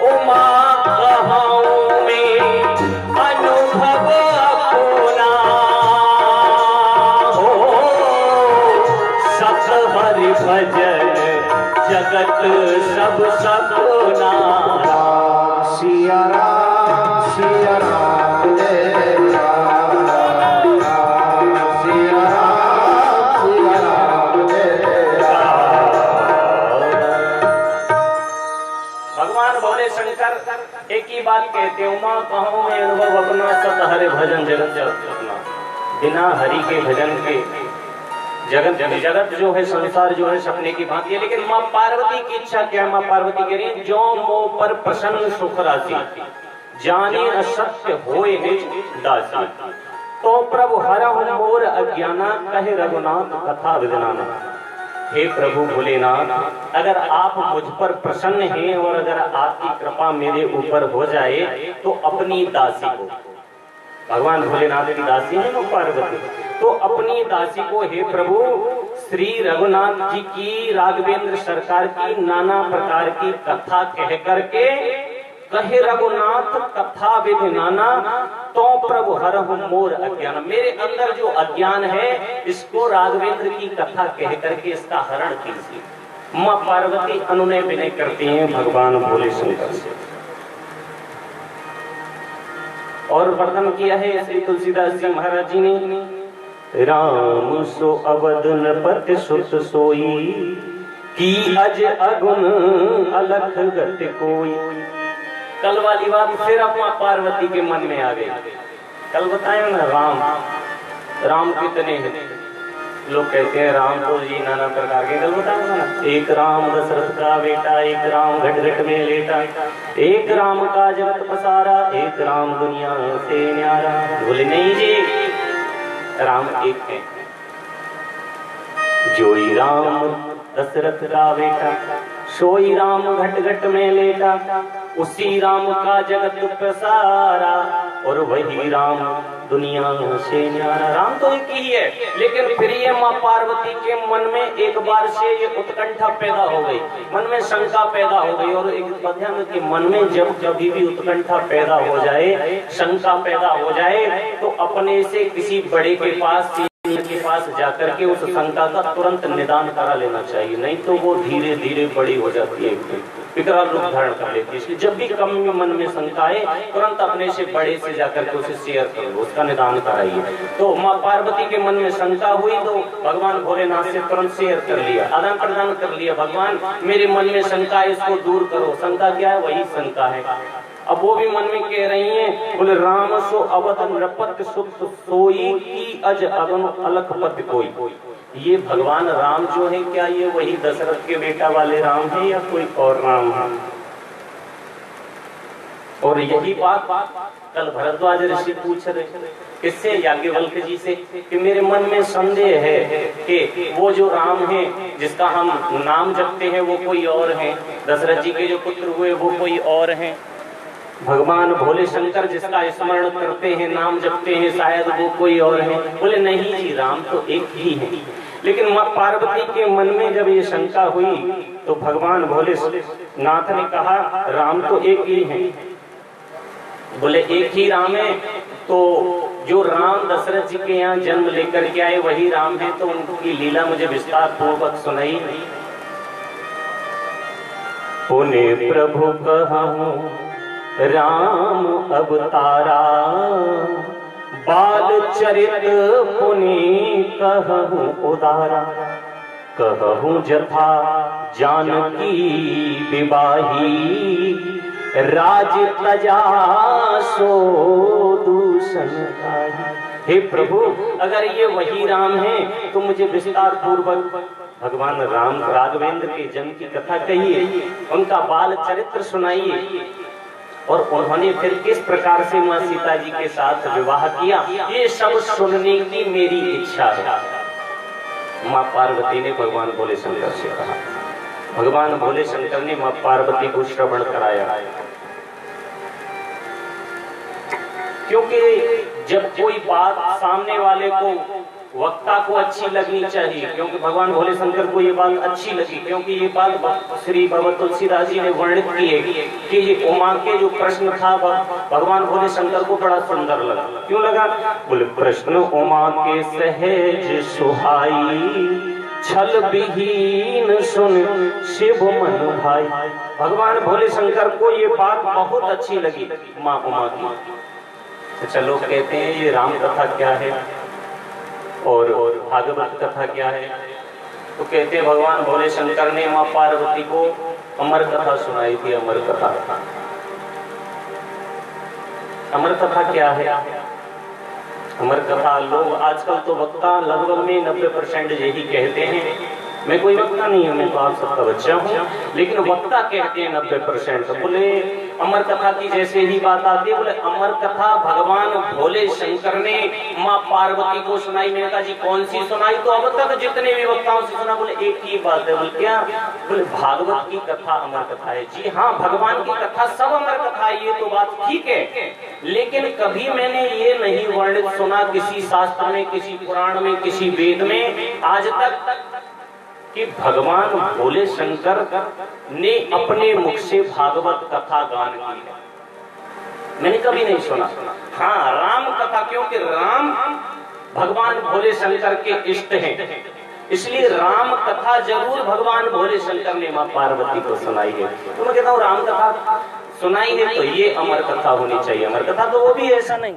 S2: उमा कहाऊं में अनुभव अपना, हरि भजन जगत सब सपना। सिया राम जय राम, सिया राम जय राम। भगवान भोले शंकर एक ही बात कहते, उमा कहूँ मैं अनुभव अपना, सत हरि भजन जगत सपना। बिना हरि के भजन के जगत जो है, संसार जो है सपने की भांति है। लेकिन माँ पार्वती की इच्छा क्या? माँ पार्वती कह रही है, जो मोह पर प्रसन्न सुख राशि, जाने असत्य होए निज दासी। तो प्रभु हरहु मोर अज्ञाना, कहे रघुनाथ कथा विदनाना। हे प्रभु भोलेनाथ, अगर आप मुझ पर प्रसन्न हैं और अगर आपकी कृपा मेरे ऊपर हो जाए तो अपनी दासी को, भगवान भोलेनाथ की दासी है वो पार्वती, तो अपनी दासी को हे प्रभु श्री रघुनाथ जी की, राघवेंद्र सरकार की नाना प्रकार की कथा कह करके, कहे रघुनाथ कथा विधि नाना, तो प्रभु हरहु मोर अज्ञान। मेरे अंदर जो अज्ञान है इसको राघवेंद्र की कथा कह करके इसका हरण कीजिए। माँ पार्वती अनुनय विनय करती हैं भगवान भोले शंकर से, और वर्णन किया है श्री तुलसीदास जी महाराज जी ने, राम सो अवध नपति सुत सोई, की अज अगुन अलख गत कोई। कल वाली बात फिर अपना पार्वती के मन में आ गई। कल बताया ना, राम कितने हैं? लोग कहते हैं राम तो जी नाना प्रकार के। कल बताया ना, एक राम दशरथ का बेटा, एक राम घट घट में लेटा, एक राम का जगत पसारा, एक राम दुनिया से न्यारा। बोले नहीं जी, राम एक है। जोई राम दशरथ का बेटा, सोई राम घट घट में लेटा, उसी राम का जगत पसारा, और वही राम दुनिया से न्यारा। राम तो एक ही है, लेकिन फिर ये माँ पार्वती के मन में एक बार से ये उत्कंठा पैदा हो गई, मन में शंका पैदा हो गई। और एक ध्यान के मन में जब कभी भी उत्कंठा पैदा हो जाए, शंका पैदा हो जाए, तो अपने से किसी बड़े के पास विशेषज्ञ के पास जाकर के उस शंका का तुरंत निदान करा लेना चाहिए, नहीं तो वो धीरे धीरे बड़ी हो जाती है, विकराल रूप धारण कर लेती है। इसलिए जब भी कम मन में शंका आए तुरंत अपने से बड़े से जाकर के उसे शेयर करो, उसका निदान कराइए। तो माँ पार्वती के मन में शंका हुई तो भगवान भोलेनाथ से तुरंत शेयर कर लिया, आदान प्रदान कर लिया, भगवान मेरे मन में शंका है, इसको दूर करो। शंका क्या है? वही शंका है। अब वो भी मन में कह रही हैं, बोले राम सो अवध नृपत सुत सोई की अज अगम अलख पत कोई। ये भगवान राम जो है, क्या ये वही दशरथ के बेटा वाले राम है या कोई और राम है? और यही बात कल भरद्वाज ऋषि पूछ रहे, किससे? याज्ञवल्क्य जी से, कि मेरे मन में संदेह है कि वो जो राम है जिसका हम नाम जपते हैं वो कोई और है, दशरथ जी के जो पुत्र हुए वो कोई और हैं, भगवान भोले शंकर जिसका स्मरण करते हैं, नाम जपते हैं, शायद वो कोई और है। बोले नहीं जी, राम तो एक ही है। लेकिन माँ पार्वती के मन में जब ये शंका हुई तो भगवान भोले नाथ ने कहा राम तो एक ही है। बोले एक ही राम है, तो जो राम दशरथ जी के यहाँ जन्म लेकर के आए वही राम है, तो उनकी लीला मुझे विस्तार पूर्वक सुनाई। पुण्य प्रभु कहूं राम अवतारा, बाल चरित पुनि कहूं उदारा, कहूं जथा जानकी विवाही, राज तजा सो दूषण काही। हे प्रभु, अगर ये वही राम है तो मुझे विस्तार पूर्वक भगवान राम राघवेंद्र के जन्म की कथा कहिए, उनका बाल चरित्र सुनाइए, और उन्होंने फिर किस प्रकार से माँ सीता जी के साथ विवाह किया, ये सब सुनने की मेरी इच्छा है। माँ पार्वती ने भगवान भोले शंकर से कहा। भगवान भोले शंकर ने माँ पार्वती को श्रवण कराया, क्योंकि जब कोई बात सामने वाले को, वक्ता को अच्छी लगनी चाहिए, क्योंकि भगवान भोले शंकर को ये बात अच्छी लगी, क्योंकि ये बात श्री भगवत तुलसीदास जी ने वर्णित की है कि ये उमा के जो प्रश्न था भगवान भोले शंकर को बड़ा सुंदर लगा। क्यों लगा? बोले प्रश्न उमा के सहज सुहाई, छल विहीन सुन शिव मन भाई। भगवान भोले शंकर को ये बात बहुत अच्छी लगी माँ उमा की। अच्छा, लोग कहते हैं ये राम कथा क्या है और भागवत कथा क्या है, तो कहते हैं भगवान भोले शंकर ने माँ पार्वती को अमर कथा सुनाई थी। अमर कथा, अमर कथा क्या है? अमर कथा लोग आजकल तो वक्ता लगभग में 90% यही कहते हैं। मैं कोई वक्ता नहीं हूं, मैं तो आप सबका बच्चा हूं, लेकिन वक्ता कहते हैं 90%। बोले अमर कथा की जैसे ही बात आती है, बोले अमर कथा भगवान भोले शंकर ने माँ पार्वती को सुनाई। मैंने कहा जी कौन सी सुनाई? तो अब तक जितने भी वक्ताओं से सुना, बोले एक ही बात है। बोले क्या? बोले भागवत की कथा अमर कथा है। जी हाँ, भगवान की कथा सब अमर कथा है, ये तो बात ठीक है, लेकिन कभी मैंने ये नहीं वर्णित सुना किसी शास्त्र में, किसी पुराण में, किसी वेद में आज तक कि भगवान भोले शंकर ने अपने मुख से भागवत कथा गान की है। मैंने कभी नहीं सुना। हाँ, राम कथा, क्योंकि राम भगवान भोले शंकर के इष्ट हैं, इसलिए राम कथा जरूर भगवान भोले शंकर ने माँ पार्वती को सुनाई है। तो मैं कहता हूँ राम कथा सुनाई है तो ये अमर कथा होनी चाहिए। अमर कथा तो वो भी ऐसा नहीं।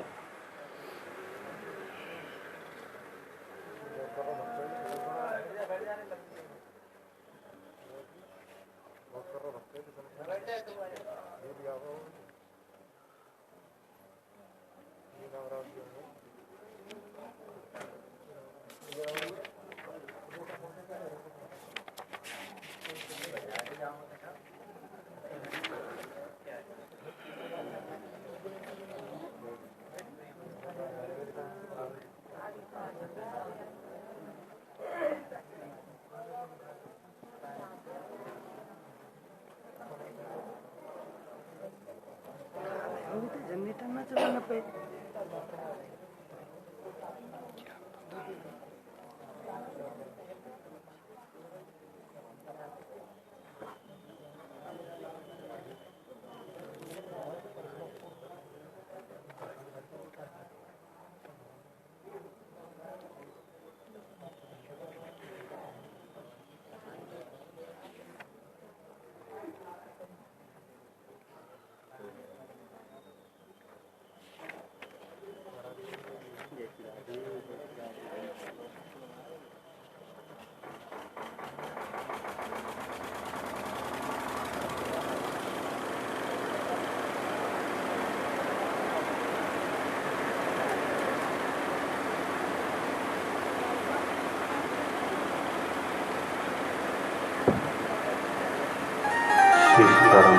S1: सीताराम।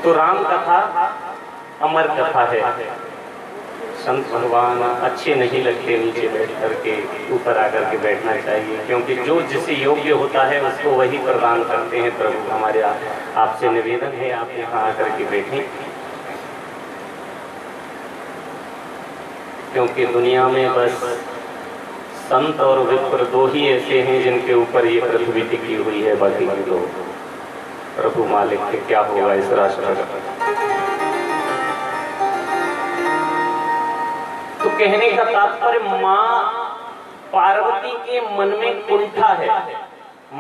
S1: तो राम कथा अमर कथा है। संत भगवान अच्छे नहीं लगते नीचे बैठ करके, ऊपर आकर के बैठना चाहिए, क्योंकि जो जिसे योग्य होता है उसको वही प्रदान करते हैं प्रभु। हमारे आपसे निवेदन है आप यहाँ आकर के बैठें, क्योंकि दुनिया में बस संत और विप्र दो ही ऐसे हैं जिनके ऊपर ये पृथ्वी टिकी हुई है। बाकी तो प्रभु मालिक के क्या होगा इस राष्ट्र का। तो कहने का तात्पर्य माँ पार्वती के मन में कुंठा है,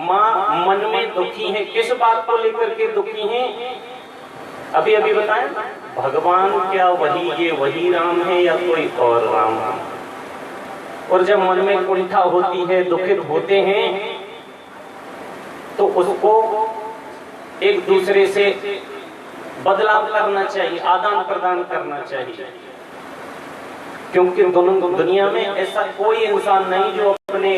S1: माँ मन में दुखी है। किस बात को लेकर के दुखी हैं? अभी अभी बताएं, भगवान क्या वही राम है या कोई और राम? और जब मन में कुंठा होती है, दुखित होते हैं, तो उसको एक दूसरे से बदलाव करना चाहिए, आदान प्रदान करना चाहिए। क्योंकि दुनिया में ऐसा कोई इंसान नहीं जो अपने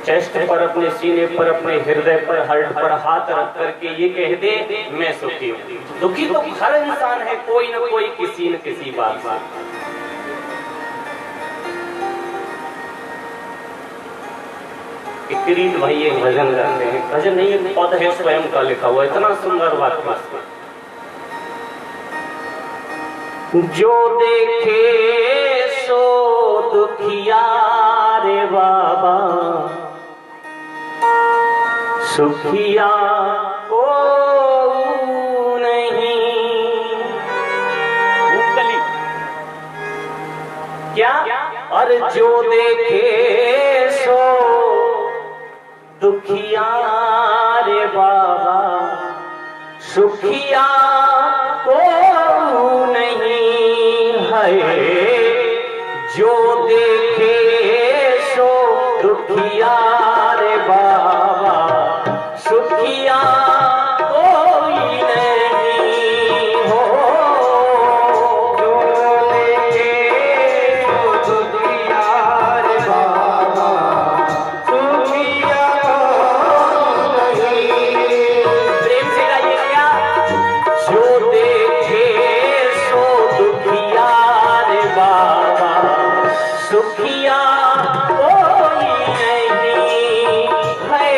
S1: चेस्ट पर, अपने सीने पर, अपने हृदय पर, हार्ट पर हाथ रख करके ये कह दे मैं सुखी हूँ। दुखी तो हर इंसान है, कोई न कोई किसी न किसी बात से। किरीट भाई एक भजन गाते हैं, भजन नहीं है, पद है स्वयं का लिखा हुआ, इतना सुंदर वाक्य। जो देखे सो दुखिया रे बाबा, सुखिया को नहीं। क्या? और जो देखे सो दुखिया रे बाबा, सुखिया को नहीं है। जो देखे सो दुखिया रे बाबा, सुखिया कोई नहीं हो। जो देखे सो दुखिया रे बाबा, सुखिया नहीं। प्रेम से गाइए क्या? जो देखे सो दुखिया रे बाबा, सुखिया कोई नहीं है।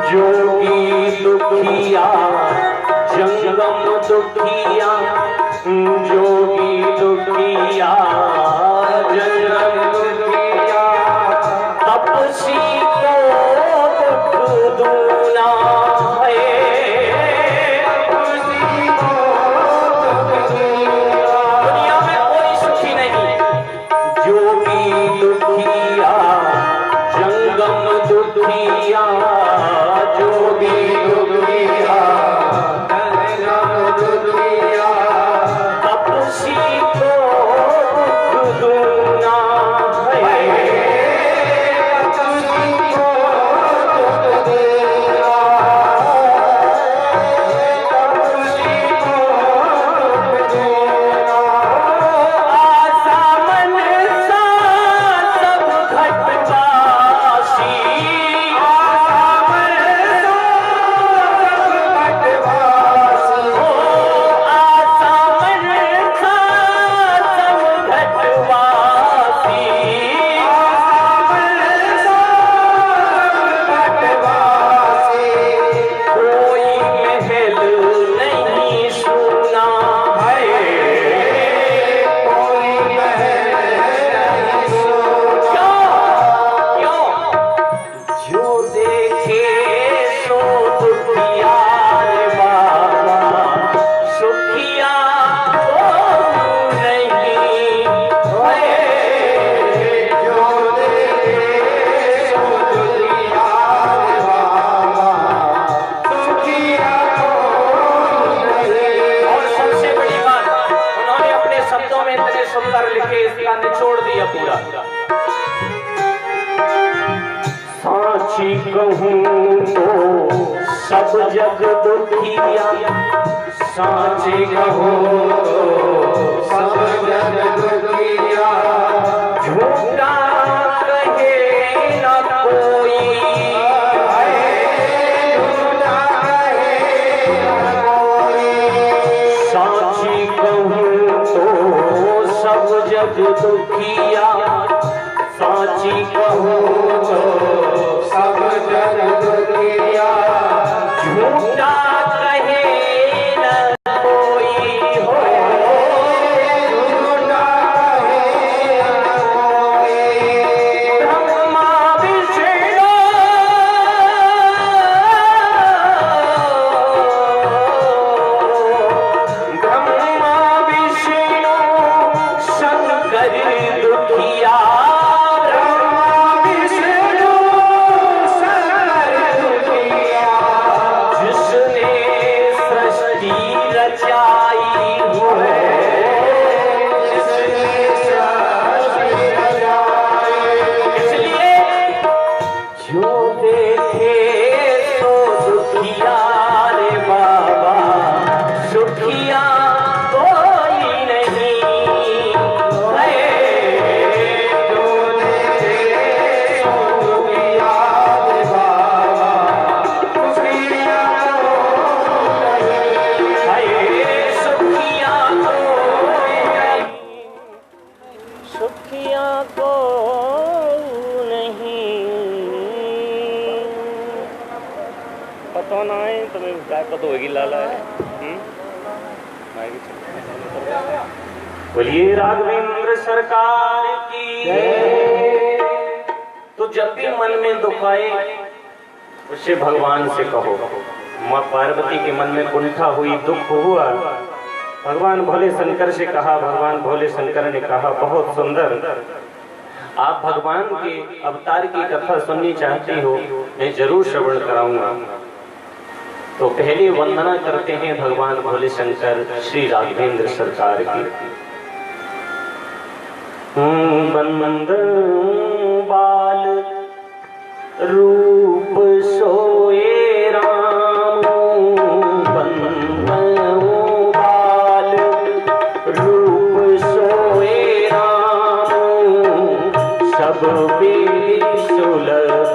S1: जोगी दुखिया जंगम दुखिया, जोगी दुखिया जंगम दुखिया, तपसी को दुख दूना है। दुनिया में कोई सुखी नहीं। जोगी दुखिया जंगम दुखिया, जोगी दुखिया जंगम दुखिया, तपसी को दुख दूना है। तपसी को दुख देना, तपसी को दुख देना। आसा मन सा सब घटवासी, कहूँ तो
S2: सब जग दुखिया साचे कहो,
S3: सब जग दुखिया
S2: झूठा कहे न कोई,
S3: झूठा कहे न कोई।
S2: साची कहूँ तो सब जग दुखिया, साची कहूँ
S3: तो सब जग दुखिया
S2: झूठा कहे न कोई हो,
S3: झूठा कहे न कोई।
S2: ब्रह्मा विष्णु ब्रह्मा विष्णु शंकर दुखिया,
S3: ब्रह्मा विष्णु शंकर दुखिया
S2: जिसने सृष्टि रचाई हो,
S3: जिसने सृष्टि रचाई।
S2: इसलिए जो देखे तो दुखिया रे बाबा, सुखिया कोई नहीं है।
S3: जो देखे सो दुखिया रे बाबा, दुखिया
S2: सुखिया को नहीं पता ना है तुम्हें क्या पता होगी लाला है। बोलिए राघवेंद्र सरकार की। तो जब भी मन में दुख आए उससे भगवान से कहो। माँ पार्वती के मन में कुंठा हुई, दुख हुआ, भगवान भोले शंकर से कहा। भगवान भोले शंकर ने कहा बहुत सुंदर, आप भगवान के अवतार की कथा सुननी चाहती हो, मैं जरूर श्रवण कराऊंगा। तो पहले वंदना करते हैं भगवान भोले शंकर श्री राघवेंद्र सरकार की। बंद बाल रूप सोए राम, बंद बाल रूप सोए राम, सब बेली सुलभ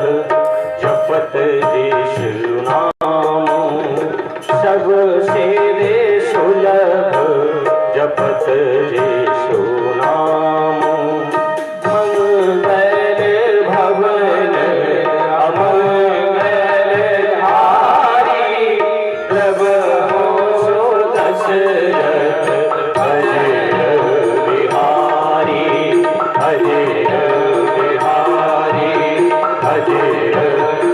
S2: जपत देश नाम, सब सेवे सुलभ जपत देश नाम। मंगल भवन अमंगल हारी, प्रभु सो दशरथ अजय बिहारी, अजय बिहारी, अजय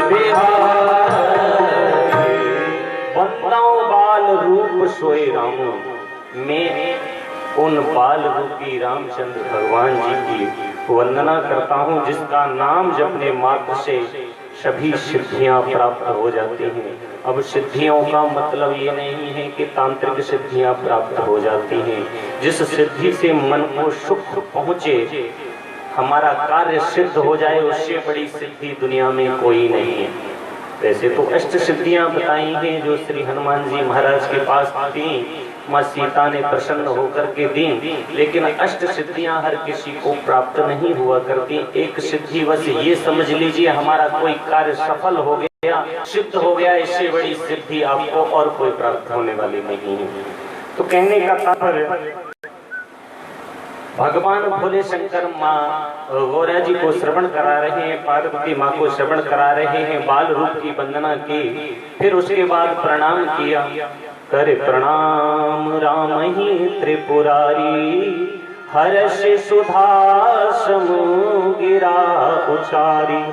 S2: बिहारी। बताओ बाल रूप सोए राम, मैं उन बाल रूपी रामचंद्र भगवान जी की वंदना करता हूँ जिसका नाम जपने मात्र से सभी सिद्धियां प्राप्त हो जाती हैं। अब सिद्धियों का मतलब ये नहीं है कि तांत्रिक सिद्धियां प्राप्त हो जाती हैं। जिस सिद्धि से मन को सुख पहुँचे, हमारा कार्य सिद्ध हो जाए, उससे बड़ी सिद्धि दुनिया में कोई नहीं है। वैसे तो अष्ट सिद्धियां बताई हैं जो श्री हनुमान जी महाराज के पास थी, माँ सीता ने प्रसन्न होकर के दी, लेकिन अष्ट सिद्धियां हर किसी को प्राप्त नहीं हुआ करती। एक सिद्धि बस ये समझ लीजिए हमारा कोई कार्य सफल हो गया, सिद्ध हो गया, इससे बड़ी सिद्धि आपको और कोई प्राप्त होने वाली नहीं है। तो कहने का तात्पर्य भगवान भोले शंकर माँ गौरा जी को श्रवण करा रहे हैं, पार्वती माँ को श्रवण करा रहे हैं, बाल रूप की वंदना की। फिर उसके बाद प्रणाम किया, करे प्रणाम राम ही त्रिपुरारी, हर्ष सुधा गिरा उचारी।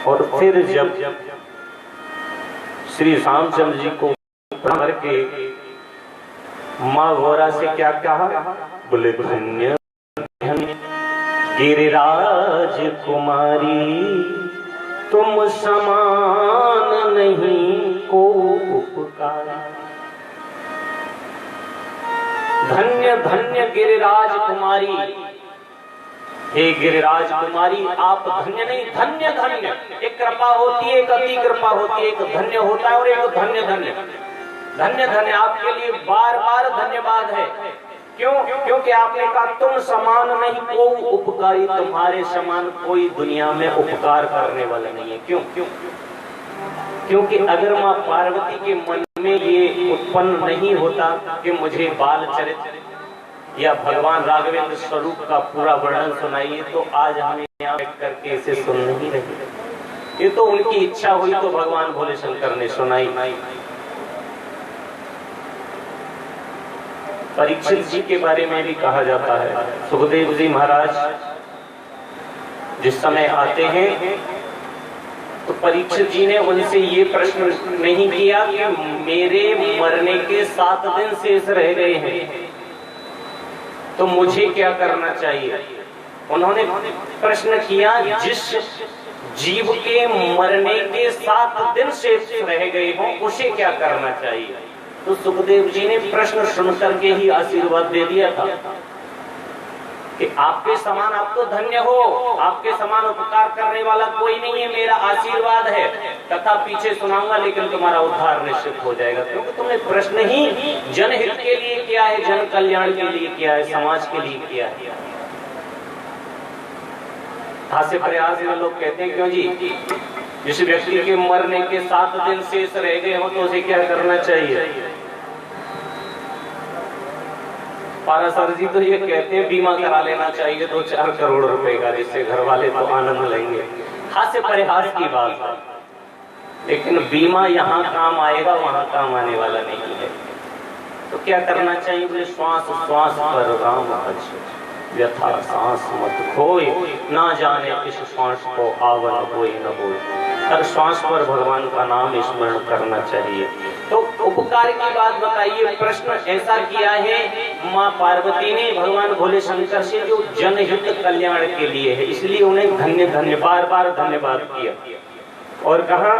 S2: और फिर जब श्री रामचंद्र जी को प्रणाम करके माँ गौरा से क्या कहा, बोले धन्य धन्य गिरिराज कुमारी, तुम समान नहीं को उपकारी। धन्य धन्य गिरिराज कुमारी, हे गिरिराज कुमारी, आप धन्य नहीं, धन्य धन्य। एक कृपा होती है, एक अति कृपा होती है, एक धन्य होता है और एक धन्य धन्य। धन्य धन्य आपके लिए बार बार धन्यवाद है। क्यों? क्योंकि आपने कहा तुम समान नहीं कोई उपकारी, तुम्हारे समान कोई दुनिया में उपकार करने वाला नहीं है। क्यों? क्योंकि अगर माँ पार्वती के मन में ये उत्पन्न नहीं होता कि मुझे बाल चरित्र या भगवान राघवेंद्र स्वरूप का पूरा वर्णन सुनाइए, तो आज हमें यहाँ बैठ करके इसे सुन नहीं रहे। ये तो उनकी इच्छा हुई तो भगवान भोले शंकर ने सुनाई। परीक्षित जी के बारे में भी कहा जाता है, सुखदेव जी महाराज जिस समय आते हैं तो परीक्षित जी ने उनसे ये प्रश्न नहीं किया कि मेरे मरने के 7 दिन शेष रह गए हैं तो मुझे क्या करना चाहिए। उन्होंने प्रश्न किया जिस जीव के मरने के 7 दिन शेष रह गए हों उसे क्या करना चाहिए। तो सुखदेव जी ने प्रश्न सुनकर के ही आशीर्वाद दे दिया था कि आपके समान आप तो धन्य हो, आपके समान उपकार करने वाला कोई नहीं है, मेरा आशीर्वाद है। कथा पीछे सुनाऊंगा लेकिन तुम्हारा उद्धार निश्चित हो जाएगा, क्योंकि तुमने प्रश्न ही जनहित के लिए किया है, जन कल्याण के लिए किया है, समाज के लिए किया है। हास्य प्रयास में लोग कहते हैं क्यों जी, जिस व्यक्ति के मरने के 7 दिन शेष रह गए हो तो उसे क्या करना चाहिए। पारासर जी तो ये कहते हैं बीमा करा लेना चाहिए 2-4 करोड़ रुपए का, जिससे घर वाले तो आनंद लेंगे। हास्य परिहास की बात है, लेकिन बीमा यहाँ काम आएगा वहां काम आने वाला नहीं है। तो क्या करना चाहिए, बोले श्वास श्वास पर राम भज, व्यथा सांस मत खोए, ना जाने किस श्वास को आवन कोई न होए। हर श्वास पर भगवान का नाम स्मरण करना चाहिए। तो उपकार की बात बताइए, प्रश्न ऐसा किया है माँ पार्वती ने भगवान भोले शंकर से जो जनहित कल्याण के लिए है, इसलिए उन्हें धन्य धन्य बार बार धन्यवाद किया। और कहा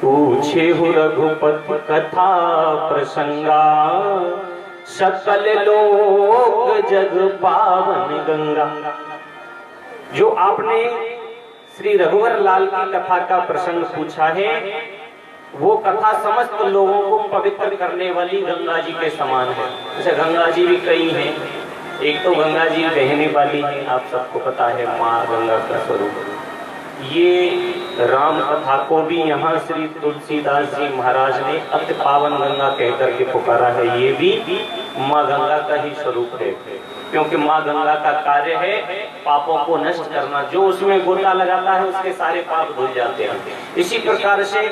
S2: पूछे हो रघुपति कथा प्रसंगा, सकल लोक जग पावन गंगा। जो आपने श्री रघुवर लाल की कथा का प्रसंग पूछा है, वो कथा समस्त लोगों को पवित्र करने वाली गंगा जी के समान है। जैसे गंगा जी भी कई हैं, एक तो गंगा जी बहने वाली है, आप सबको पता है माँ गंगा का स्वरूप। ये राम कथा को भी यहाँ श्री तुलसीदास जी महाराज ने अति पावन गंगा कहकर के पुकारा है। ये भी माँ गंगा का ही स्वरूप है, क्योंकि माँ गंगा का कार्य है पापों को नष्ट करना। जो उसमें गोता लगाता है उसके सारे पाप धुल जाते हैं। इसी प्रकार से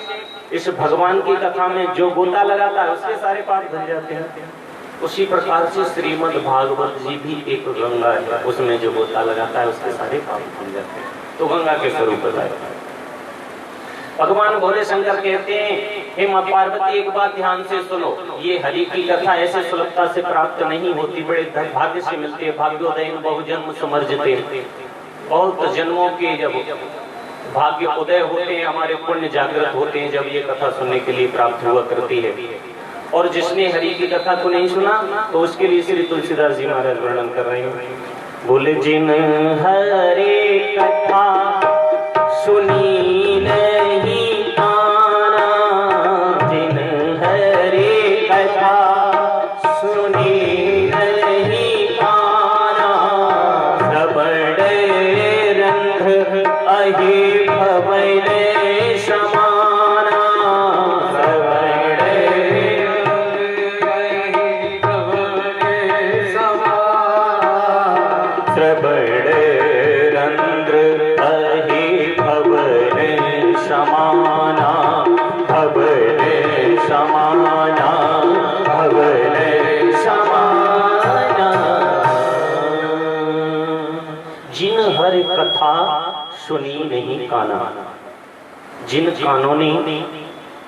S2: इस भगवान की कथा में जो गोता लगाता है उसके सारे पाप धुल जाते हैं। उसी प्रकार से श्रीमद् भागवत जी भी एक गंगा है, उसमें जो गोता लगाता है उसके सारे पाप धुल जाते हैं। तो गंगा के स्वरूप बताए भगवान भोले शंकर कहते हैं, हे माँ पार्वती एक बात ध्यान से सुनो, ये हरि की कथा ऐसे सुलभता से प्राप्त नहीं होती, बड़े भाग्य से मिलती है। भाग्योदय बहुजन्म समर्जिते, बहुत जन्मों के जब भाग्य उदय होते हैं, हमारे पुण्य जागृत होते हैं, जब ये कथा सुनने के लिए प्राप्त हुआ करती है। और जिसने हरि की कथा को नहीं सुना तो उसके लिए श्री तुलसीदास जी महाराज वर्णन कर रहे हैं। बोले जिन हरे कथा सुनी नहीं काना, जिन हरे कथा सुनी नहीं काना, श्रवण रंग अहि भवन समाना, श्रवण रंग अहि भवन समाना, श्रवण रंध्र अहि भवन समाना, भवन समाना, भवन समाना। जिन हर कथा सुनी नहीं काना, जिन कानों ने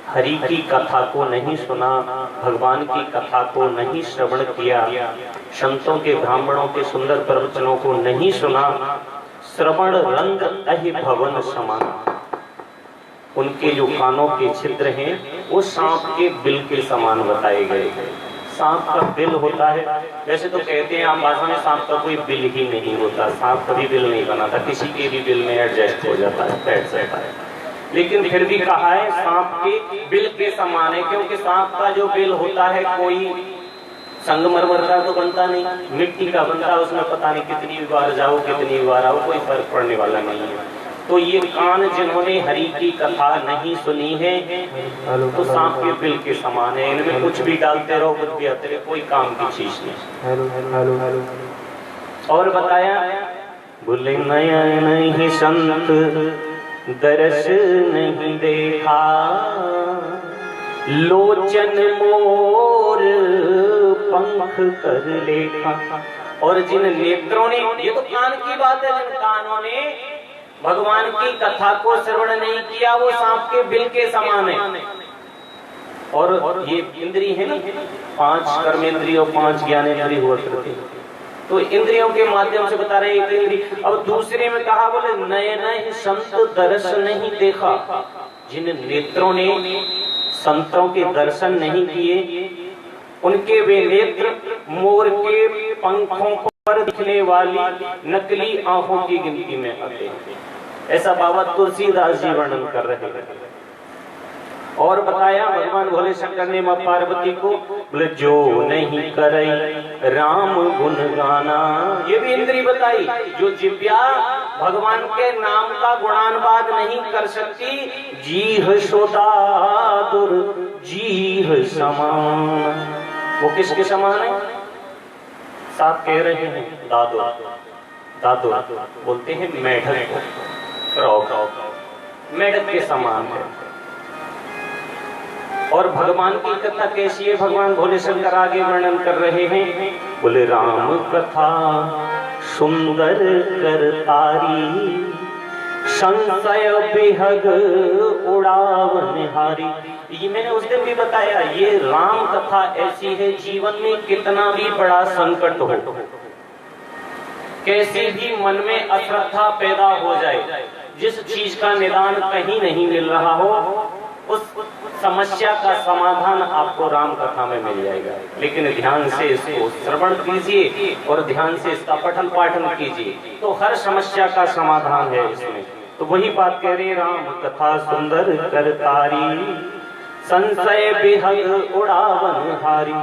S2: हरि की कथा को नहीं सुना, भगवान की कथा को नहीं श्रवण किया, संतों के ब्राह्मणों के सुंदर प्रवचनों को नहीं सुना, श्रवण रंग अहि भवन समान, उनके जो कानों के छिद्र हैं वो सांप के बिल के समान बताए गए। सांप का बिल होता है। वैसे तो कहते हैं आम भाषा में सांप का कोई बिल ही नहीं होता, सांप कभी बिल नहीं बनाता, किसी के भी बिल में एडजस्ट हो जाता है, बैठ जाता है। लेकिन फिर भी कहा है सांप के बिल के समान है, क्योंकि सांप का जो बिल होता है कोई संगमरमर का तो बनता नहीं, मिट्टी का बनता है, उसमें पता नहीं कितनी बार जाओ कितनी बार आओ, कोई फर्क पड़ने वाला नहीं है। तो ये कान जिन्होंने हरि की कथा नहीं सुनी है तो सांप के बिल के समान है, इनमें कुछ भी डालते रहो कुछ भी आते रहो, कोई काम की चीज नहीं। और बताया बोले नया नहीं संत दरस नहीं देखा, लोचन मोर पंख कर लेखा। और जिन नेत्रों ने, ये तो कान की बात है, जिन कानों ने भगवान की कथा को श्रवण नहीं किया वो सांप के बिल के समान है। और ये इंद्री है ना, 5 कर्मेंद्रिय और 5 ज्ञानेंद्रिय हुआ करती है, तो इंद्रियों के माध्यम से बता रहे हैं इंद्री। अब दूसरे में कहा बोले नए नए संत दर्श नहीं देखा, जिन नेत्रों ने संतों के दर्शन नहीं किए उनके वे नेत्र मोर के पंखों पर दिखने वाली नकली आंखों की गिनती में आते हैं, ऐसा बाबा तुलसीदास जी वर्णन कर रहे हैं। और बताया भगवान भोले शंकर ने मां पार्वती को बोले जो नहीं करे राम गुण गाना, ये भी इंद्री बताई, जो जिव्या भगवान के नाम का गुणानुवाद नहीं कर सकती, जीह सोता दुर जीह समान। वो किसके समान है? साथ कह रहे हैं दादो, दादो बोलते हैं मेढक को, मेढक के समान है। और भगवान की कथा कैसी है, भगवान भोले शंकर आगे वर्णन कर रहे हैं, बोले राम कथा सुंदर करतारी, संशय बेहग उड़ावन हारी। ये मैंने उस दिन भी बताया, ये राम कथा ऐसी है, जीवन में कितना भी बड़ा संकट हो, कैसी भी मन में अश्रद्धा पैदा हो जाए, जिस चीज का निदान कहीं नहीं मिल रहा हो, उस समस्या का समाधान आपको राम कथा में मिल जाएगा। लेकिन ध्यान से इसको श्रवण कीजिए और ध्यान से इसका पठन पाठन कीजिए, तो हर समस्या का समाधान है इसमें। तो वही बात कह रहे, राम कथा सुंदर करतारी, संशय बेहग उड़ावन हारी,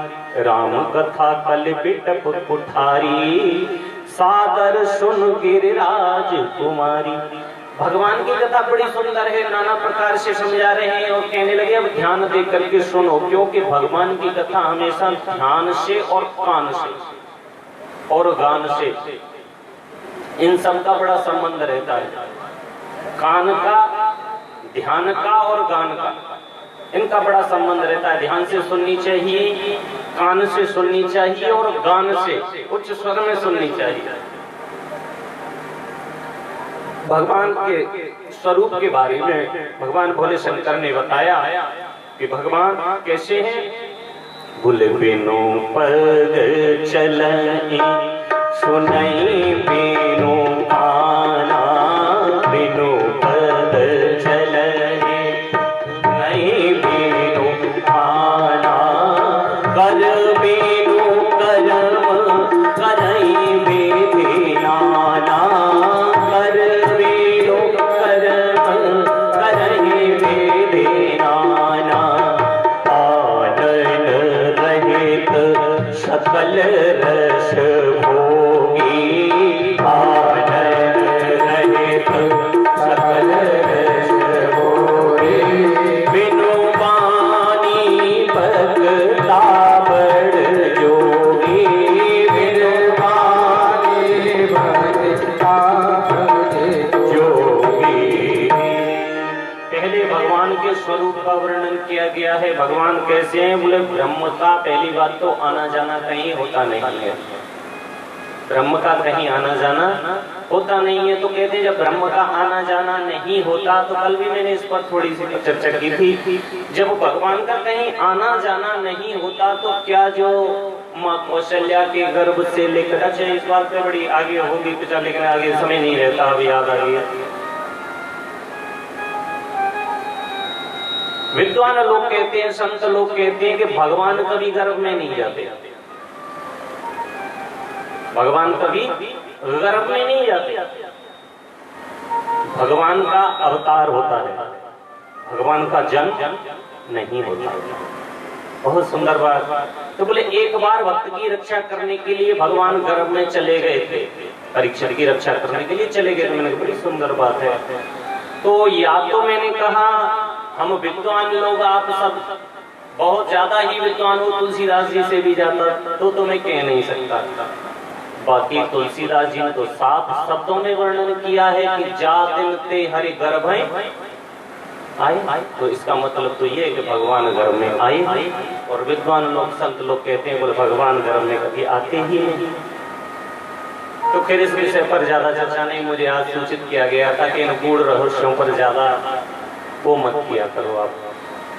S2: राम कथा कल बिटप कुठारी, सादर सुन गिरिराज कुमारी। भगवान की कथा बड़ी सुंदर है, नाना प्रकार से समझा रहे हैं और कहने लगे अब ध्यान दे करके सुनो, क्योंकि भगवान की कथा हमेशा ध्यान से और कान से और गान से, इन सब का बड़ा संबंध रहता है। कान का, ध्यान का और गान का, इनका बड़ा संबंध रहता है। ध्यान से सुननी चाहिए, कान से सुननी चाहिए और गान से उच्च स्वर में सुननी चाहिए। भगवान के स्वरूप के बारे में भगवान भोले शंकर ने बताया कि भगवान कैसे हैं। बोले बिनु पद चलई सुनई बिनु आना, बिनु पद चलई नहीं बिनु आना, कर बिनु कर्म करई विधि नाना, कर बिनु कर्म करई विधि नाना, आनन रहित सकल रस भोगी, आनन रहित सकल रस भोगी, बिनु बानी भगता बड़ जोगी, बिनु बानी भगता जोगी। पहले भगवान के स्वरूप का वर्णन किया गया है। भगवान कैसे हैं? बोले ब्रह्म का पहली बात तो आना जाना कहीं होता नहीं है, ब्रह्म का कहीं आना जाना होता नहीं है। तो कहते हैं जब ब्रह्म का आना जाना नहीं होता, तो कल भी मैंने इस पर थोड़ी सी चर्चा की थी, जब भगवान का कहीं आना जाना नहीं होता तो क्या जो माँ कौशल्या के गर्भ से लेकर, अच्छा इस बात पे बड़ी आगे होगी पिछला, लेकिन आगे समय नहीं रहता, अब याद आ गया। विद्वान लोग कहते हैं, संत लोग कहते हैं कि भगवान कभी गर्भ में नहीं जाते, भगवान कभी गर्भ में नहीं जाते। भगवान का अवतार होता है, भगवान का जन्म नहीं होता। बहुत सुंदर बात। तो बोले एक बार भक्त की रक्षा करने के लिए भगवान गर्भ में चले गए थे, परीक्षित की रक्षा करने के लिए चले गए थे। मैंने कहा बड़ी सुंदर बात है। तो या तो मैंने कहा हम विद्वान लोग, आप सब बहुत ज्यादा ही विद्वान हो, तुलसीदास जी से भी ज्यादा, तो मैं कह नहीं सकता। बाकी तुलसीदास जी ने तो साफ शब्दों में वर्णन किया है कि जा दिन ते हरि गर्भ आए। तो इसका मतलब तो ये है कि भगवान गर्भ में आए। और विद्वान लोग, संत लोग कहते हैं बोले भगवान गर्भ में कभी आते ही नहीं। तो फिर इस विषय पर ज्यादा चर्चा नहीं, मुझे आज सूचित किया गया था कि इन गूढ़ रहस्यों पर ज्यादा वो मत किया करो आप,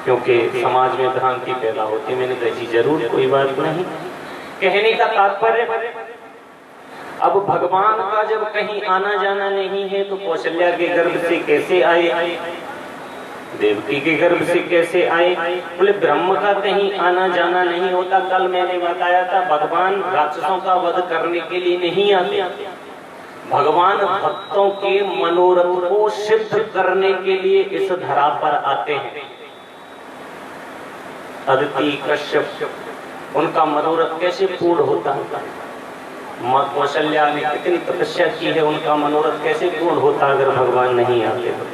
S2: क्योंकि समाज में भ्रांति पैदा होती। मैंने कही जरूर, कोई बात नहीं। कहने का तात्पर्य, अब भगवान का जब कहीं आना जाना नहीं है तो कौशल्या के गर्भ से कैसे आए, देवकी के गर्भ से कैसे आए? बोले ब्रह्म का कहीं आना जाना नहीं होता। कल मैंने बताया था भगवान राक्षसों का वध करने के लिए नहीं आते, भगवान भक्तों के मनोरथ को सिद्ध करने के लिए इस धरा पर आते हैं। अदिति कश्यप, उनका मनोरथ कैसे पूर्ण होता है? माँ कौशल्या ने कितनी तपस्या की है, उनका मनोरथ कैसे पूर्ण होता अगर भगवान नहीं आते तो?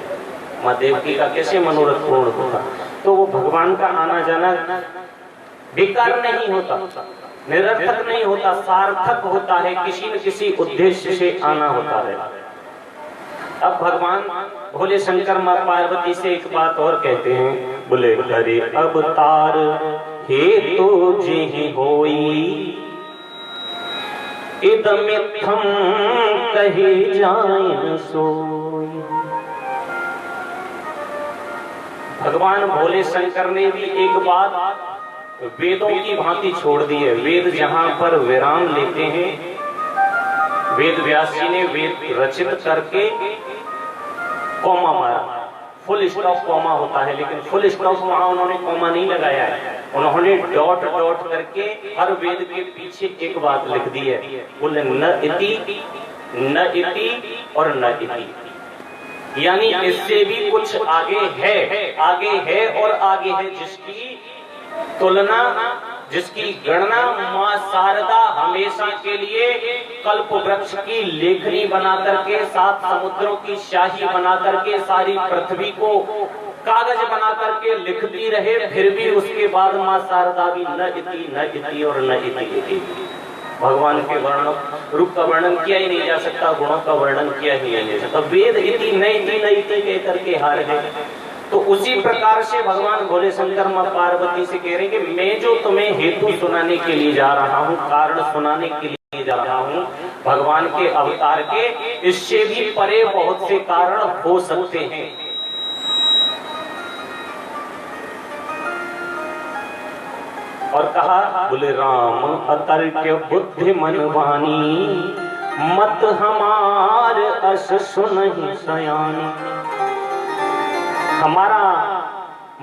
S2: माँ देवकी का कैसे मनोरथ पूर्ण होता? तो वो भगवान का आना जाना बेकार नहीं होता, निरर्थक नहीं होता, सार्थक होता है, किसी न किसी उद्देश्य से आना होता है। अब भगवान भोले शंकर माँ पार्वती से एक बात और कहते हैं, बोले हरे अवतार हेतु जिहि होई, इदमित्थम कहे जाए सोई। भगवान भोले शंकर ने भी एक बात वेदों की भांति छोड़ दी है। वेद जहां पर विराम लेते हैं, वेद व्यास जी ने वेद रचित करके कॉमा मारा, फुल स्टॉप कॉमा होता है, लेकिन फुल स्टॉप वहां उन्होंने कॉमा नहीं लगाया है, उन्होंने डॉट डॉट करके हर वेद के पीछे एक बात लिख दी है। बोले न इति, न इति और न इति, यानी इससे भी कुछ आगे है, आगे है और आगे है, जिसकी तुलना, जिसकी गणना माँ शारदा हमेशा के लिए कल्प वृक्ष की लेखनी बना करके, 7 समुद्रों की शाही बना करके, सारी पृथ्वी को कागज बना करके लिखती रहे, फिर भी उसके बाद माँ शारदा भी न इति और न इति। भगवान के वर्ण रूप का वर्णन किया ही नहीं जा सकता, गुणों का वर्णन किया ही नहीं जा सकता। वेद इति न इति कह करके हार है। तो उसी प्रकार से भगवान भोले शंकर माँ पार्वती से कह रहे हैं कि मैं जो तुम्हें हेतु सुनाने के लिए जा रहा हूँ, कारण सुनाने के लिए जा रहा हूँ, भगवान के अवतार के, इससे भी परे बहुत से कारण हो सकते हैं। और कहा, बोले राम अतर्क्य बुद्धि मन वाणी, मत हमार अस सुनहि सयानी। हमारा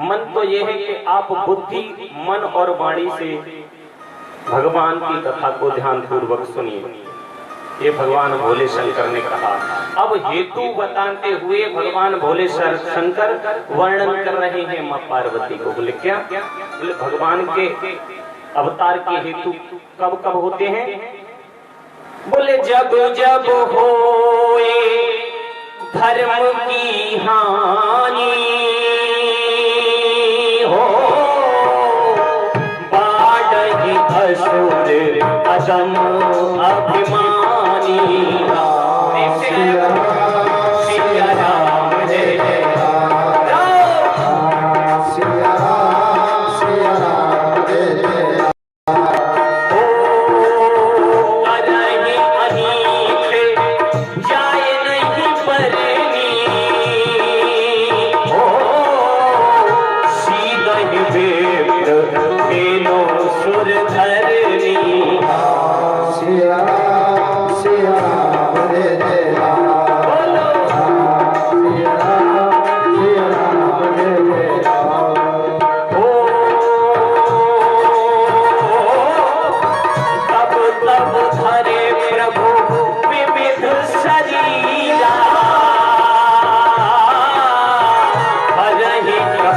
S2: मन तो यह है कि आप बुद्धि, मन और वाणी से भगवान की कथा को ध्यान पूर्वक सुनिए। ये भगवान भोले शंकर ने कहा। अब हेतु बताते हुए भगवान भोले शंकर वर्णन कर रहे हैं माँ पार्वती को। बोले क्या? बोले भगवान के अवतार के हेतु कब कब होते हैं? बोले जब जब होए धर्म की हानि, हो बाढ़ असुर अदम अभिमानी। सिया राम जय जय राम, सिया राम जय जय राम। अरही अहित जाए नहीं परनी, हो सीधहि वेद खेलो सुर धरनी। सिया राम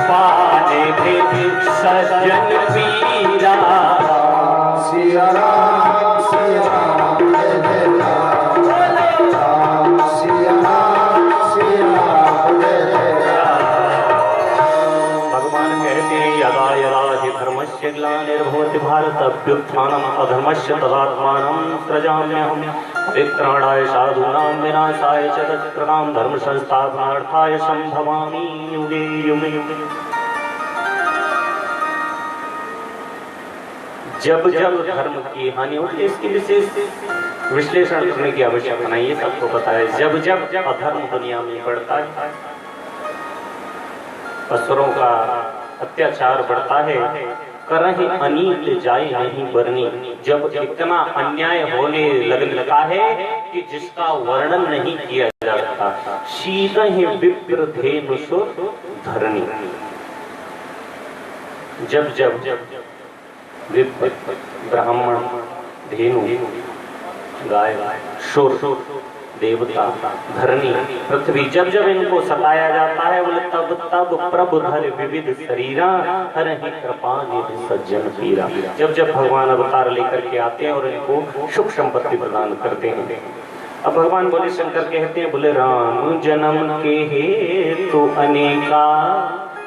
S2: पाने थे सज्जन पीरा।
S3: सिया राम जय जय राम। राम सिया राम जय जय राम।
S1: भगवान कहते हैं यदा यदा हि धर्मस्य ग्लानिर्भवति भारत अभ्युत्थानम् अधर्मस्य तदात्मानं सृजाम्यहम् परित्राणाय साधूनां विनाशाय च तत्प्रदां धर्म संस्थापनार्थाय संभवामि युगे युगे युगे। जब जब धर्म की हानि होती है इसकी विशेष विश्लेषण करने की आवश्यकता नहीं, ये सबको पता है। जब जब अधर्म दुनिया में बढ़ता है, असुरों का अत्याचार बढ़ता है, करहि अनीत जाय नहीं बरनी। जब इतना अन्याय होने लगता है कि जिसका वर्णन नहीं किया जा सकता। शीतहि विप्र धेनु सुर धरणी। जब जब विप्र ब्राह्मण धेनु गाय सुर देवता धरणी पृथ्वी जब जब इनको सताया जाता है, बोले तब तब प्रभु धर विविध शरीरा हरहि कृपा निधि सज्जन पीरा। जब जब भगवान अवतार लेकर के आते हैं और इनको सुख संपत्ति प्रदान करते हैं। अब भगवान बोले, शंकर कहते हैं, बोले राम जन्म के हेतु अनेका।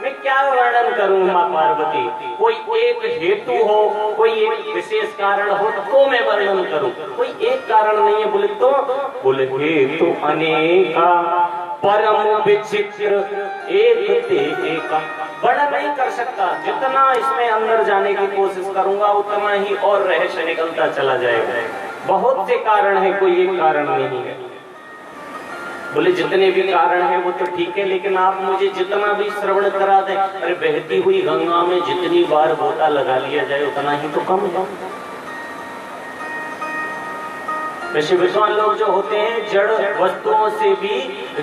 S1: मैं क्या वर्णन करूं माँ पार्वती, कोई एक हेतु हो, कोई एक विशेष कारण हो तो मैं वर्णन करूं, कोई एक कारण नहीं है। बोले हेतु अनेका परम विचित्र एक ते एका। बड़ा नहीं कर सकता, जितना इसमें अंदर जाने की कोशिश करूंगा उतना ही और रहस्य निकलता चला जाएगा। बहुत से कारण है, कोई एक कारण नहीं है। बोले जितने भी कारण है वो तो ठीक है, लेकिन आप मुझे जितना भी श्रवण करा दें, अरे बहती हुई गंगा में जितनी बार गोता लगा लिया जाए उतना ही तो कम है। वैसे विद्वान लोग जो होते हैं जड़ वस्तुओं से भी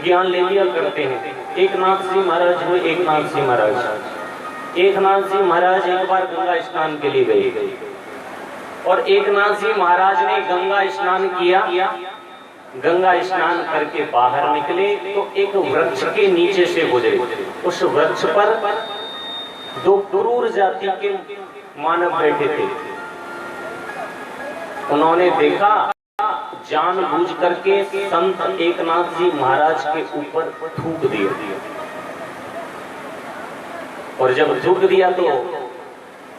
S1: ज्ञान ले लिया करते हैं। एक नाथ जी महाराज हुए, एक नाथ जी महाराज। एक नाथ जी महाराज एक बार गंगा स्नान के लिए गए और एक नाथ जी महाराज ने गंगा स्नान किया। गंगा स्नान करके बाहर निकले तो एक वृक्ष के नीचे से गुजरे। उस वृक्ष पर दो क्रूर जाति के मानव बैठे थे। उन्होंने देखा, जानबूझ करके संत एकनाथ जी महाराज के ऊपर थूक दिया। और जब थूक दिया तो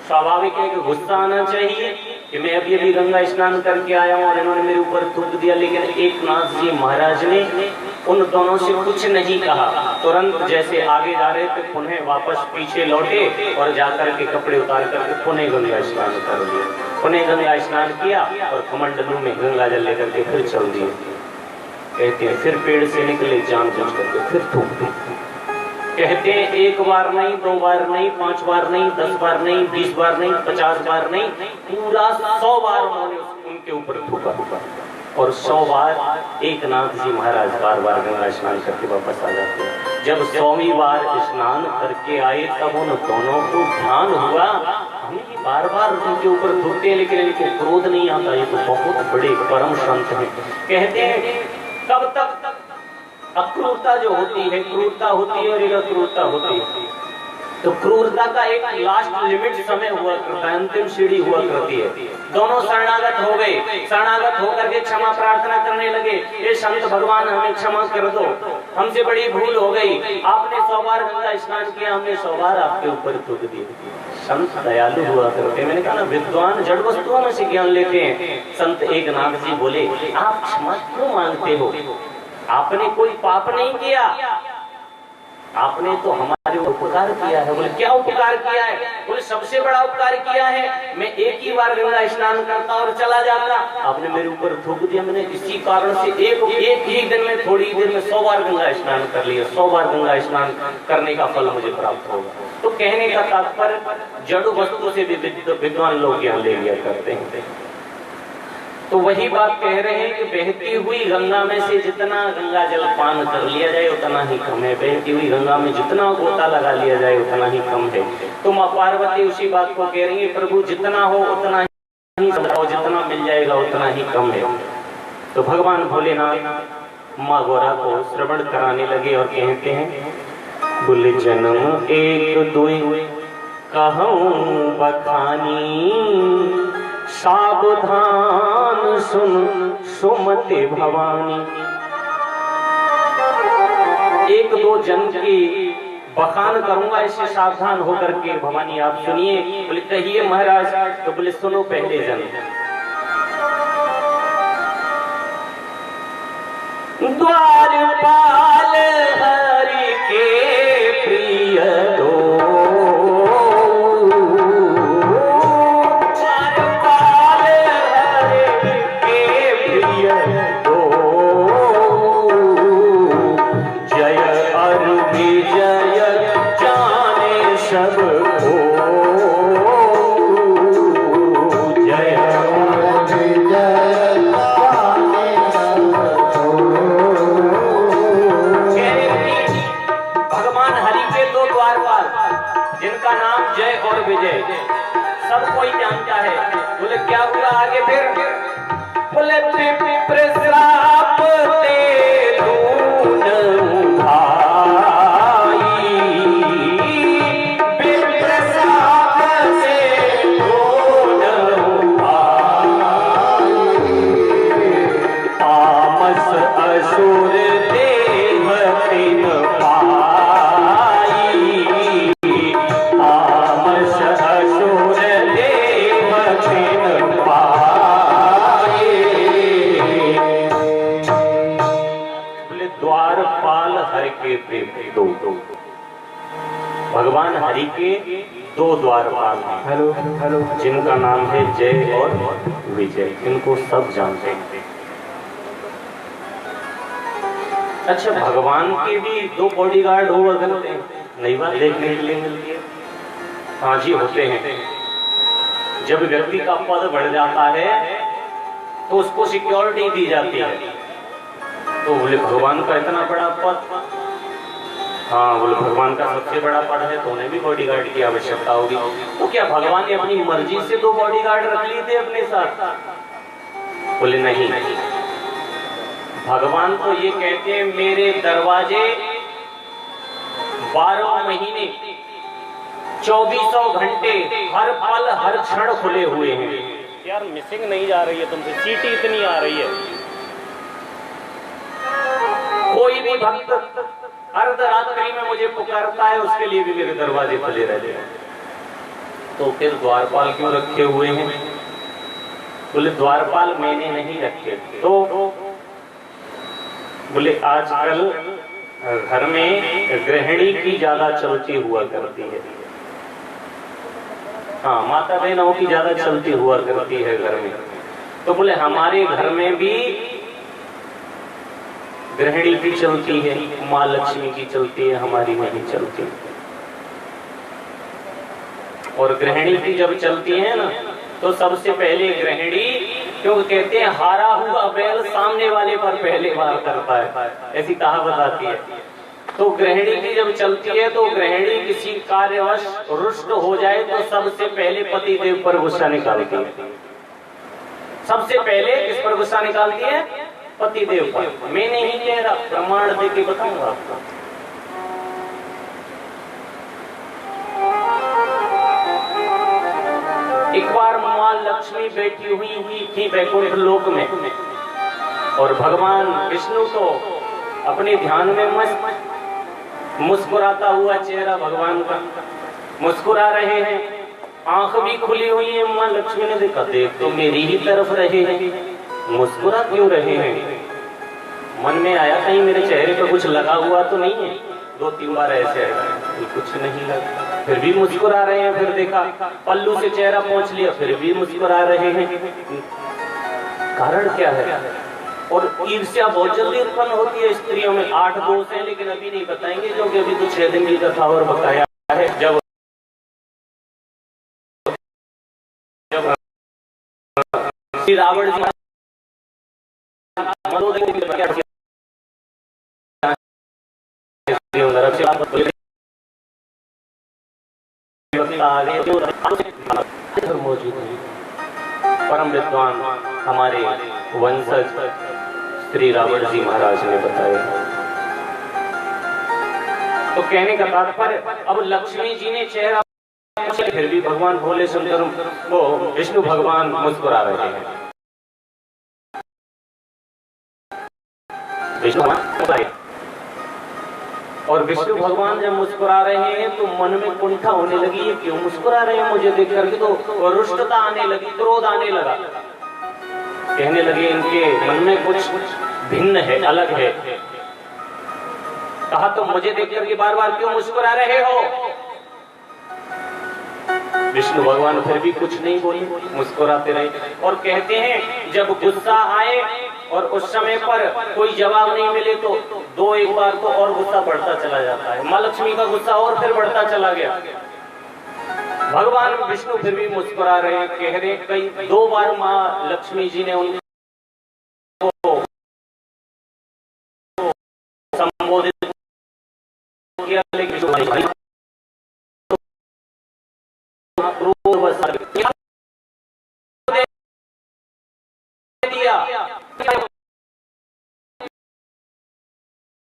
S1: स्वाभाविक है कि गुस्सा आना चाहिए कि मैं अभी अभी गंगा स्नान करके आया हूँ और इन्होंने मेरे ऊपर थूक दिया। लेकिन एकनाथ जी महाराज ने उन दोनों से कुछ नहीं कहा। तुरंत जैसे आगे जा रहे थे पुनः वापस पीछे लौटे और जाकर के कपड़े उतार करके पुनः गंगा स्नान कर लिया। पुनः गंगा स्नान किया और कमंडलू में गंगा जल लेकर के फिर चल दिए। कहते हैं फिर पेड़ से निकले, जानबूझ करके फिर थूक दिया। कहते हैं एक बार नहीं, दो बार नहीं, 5 बार नहीं, 10 बार नहीं, 20 बार नहीं, 50 बार नहीं, पूरा 100 बार उन्होंने उनके ऊपर थूका। और 100 बार एकनाथ जी महाराज बार बार गंगा स्नान करके वापस आ जाते हैं। जब 100वीं बार स्नान करके आए तब उन दोनों को ध्यान हुआ, हम ये बार बार उनके ऊपर थूकते हैं लेकिन इनको क्रोध नहीं आता, ये तो बहुत बड़े परम संत हैं। कहते हैं कब तक अक्रूरता जो होती है, क्रूरता होती है और एक अक्रूरता होती है। तो क्रूरता का एक लास्ट लिमिट समय हुआ करता है, अंतिम सीढ़ी हुआ करती है। दोनों शरणागत हो गए, शरणागत होकर के क्षमा प्रार्थना करने लगे, ये संत भगवान हमें क्षमा कर दो, हमसे बड़ी भूल हो गई। आपने 100 बार गंगा स्नान किया, हमने 100 बार आपके ऊपर थूक दिया। संत दयालु हुआ करते। मैंने कहा ना, विद्वान जड़ वस्तुओं में से ज्ञान लेते हैं। संत एकनाथ जी बोले, आप क्षमा क्यों मांगते हो? आपने कोई पाप नहीं किया, आपने तो हमारे उपकार किया है। बोले क्या उपकार किया है? बोले सबसे बड़ा उपकार किया है, मैं एक ही बार गंगा स्नान करता और चला जाता, आपने मेरे ऊपर थूक दिया। मैंने इसी कारण से एक ही दिन में, थोड़ी देर में 100 बार गंगा स्नान कर लिया। 100 बार गंगा स्नान करने का फल मुझे प्राप्त होगा। तो कहने का तात्पर्य जड़ वस्तु से भी विद्वान लोग ज्ञान ले लिया करते हैं। तो वही बात कह रहे हैं कि बहती हुई गंगा में से जितना गंगा जल पान कर लिया जाए उतना ही कम है। बहती हुई गंगा में जितना गोता लगा लिया जाए उतना ही कम है। तो माँ पार्वती उसी बात को कह रही है, प्रभु जितना हो उतना ही समझाओ, जितना मिल जाएगा उतना ही कम है। तो भगवान भोलेनाथ माँ गौरा को श्रवण कराने लगे और कहते हैं, कुल जन्म एक दुई कहूँ बखानी, सावधान सुन सुमति भवानी। एक दो जन्म की बखान करूंगा, इससे सावधान होकर के भवानी आप सुनिए। बोले कहिए महाराज, तो बोले सुनो पहले जन्म। द्वारपाल हरि के प्रिय दो, द्वारपाल हरि के प्रिय दो, जय और विजय जाने सब को, जय
S3: और विजय जाने सब को।
S2: भगवान हरि के दो द्वारपाल, जिनका नाम जय और विजय, सब कोई जानता है। बोले क्या हुआ आगे फिर? बोले श्राप ते लून भाई, विप्र श्राप से लून भाई, तामस असुर देव तिन पाई, तामस असुर देव तिन पाई। बोले द्वारपाल हरि के प्रेम दो, भगवान हरि के दो द्वारपाल हैं।
S3: Hello hello.
S2: जिनका नाम है जय और विजय, इनको सब जानते हैं। अच्छा, भगवान के भी दो बॉडीगार्ड हुआ करते हैं, नई बात देखने के लिए मिलती है। हाँ जी, होते हैं। जब व्यक्ति का पद बढ़ जाता है तो उसको सिक्योरिटी दी जाती है। तो बोले भगवान का इतना बड़ा पद, हाँ बोले भगवान का सबसे बड़ा पद है तो उन्हें भी बॉडीगार्ड की आवश्यकता होगी। तो क्या भगवान ने अपनी मर्जी से दो बॉडीगार्ड रख लिए थे अपने साथ? बोले नहीं, भगवान तो ये कहते हैं मेरे दरवाजे 12 महीने 2400 घंटे हर पल हर क्षण खुले हुए हैं। यार मिसिंग नहीं जा रही है तुमसे, सीटी इतनी आ रही है। कोई भी भक्त अर्धरात्रि में मुझे पुकारता है, उसके लिए भी मेरे दरवाजे खुले रहते हैं। तो फिर द्वारपाल क्यों रखे हुए हैं? बोले द्वारपाल मैंने नहीं रखे। तो बोले आजकल घर में गृहिणी की ज्यादा चलती हुआ करती है। हाँ, माता बहनों की ज्यादा चलती हुआ करती है घर में। तो बोले हमारे घर में भी गृहिणी की चलती है, माँ लक्ष्मी की चलती है, हमारी नहीं चलती। और गृहिणी की जब चलती है ना, तो सबसे पहले गृहिणी, क्योंकि कहते हैं हारा हुआ बैल सामने वाले पर पहले वार करता है, ऐसी कहावत आती है। तो गृहिणी की जब चलती है तो गृहिणी किसी कार्यवश रुष्ट हो जाए तो सबसे पहले पति देव पर गुस्सा निकालती है। सबसे पहले किस पर गुस्सा निकालती है? पति देव पर। मैं नहीं कह रहा, प्रमाण दे के बताऊंगा आपको। एक बार माँ लक्ष्मी बैठी हुई थी वैकुंठ लोक में, और भगवान विष्णु तो अपने ध्यान में मस्त, मुस्कुराता हुआ चेहरा भगवान का, मुस्कुरा रहे हैं, आंख भी खुली हुई है। माँ लक्ष्मी ने देखा, देख तो मेरी ही तरफ रहे हैं, मुस्कुरा क्यों रहे हैं? मन में आया कहीं मेरे चेहरे पर कुछ लगा हुआ तो नहीं है। 2-3 बार ऐसे आया, कुछ नहीं लगा, फिर भी मुस्कुरा रहे हैं। फिर देखा पल्लू से चेहरा पहुंच लिया, फिर भी मुस्कुरा रहे हैं। कारण क्या है? और ईर्ष्या बहुत जल्दी उत्पन्न होती है स्त्रियों में। 8 दोष हैं, लेकिन अभी नहीं बताएंगे, जो कि अभी तो 6 दिन की कथा और बताया है। जब श्री रावण जी मौजूद है। परम विद्वान हमारे वंशज श्री रावण जी महाराज ने बताया, तो कहने का तात्पर्य, अब लक्ष्मी जी ने चेहरा, फिर भी भगवान भोले शंकर वो विष्णु भगवान मुस्कुरा रहे हैं। विष्णु भगवान और विष्णु भगवान जब मुस्कुरा रहे हैं तो मन में कुंठा होने लगी, ये क्यों मुस्कुरा रहे हैं मुझे देख करके, तो रुष्टता आने लगी, क्रोध आने लगा। कहने लगे इनके मन में कुछ भिन्न है, अलग है। कहा तो मुझे देख करके बार बार क्यों मुस्कुरा रहे हो? विष्णु भगवान फिर भी कुछ नहीं बोले, मुस्कुराते रहे। और कहते हैं जब गुस्सा आए और उस समय पर कोई जवाब नहीं मिले तो दो एक बार तो और गुस्सा बढ़ता चला जाता है। माँ लक्ष्मी का गुस्सा और फिर बढ़ता चला गया। भगवान विष्णु फिर भी मुस्कुरा रहे हैं, कह रहे कई दो बार माँ लक्ष्मी जी ने उनको संबोधित किया, लेकिन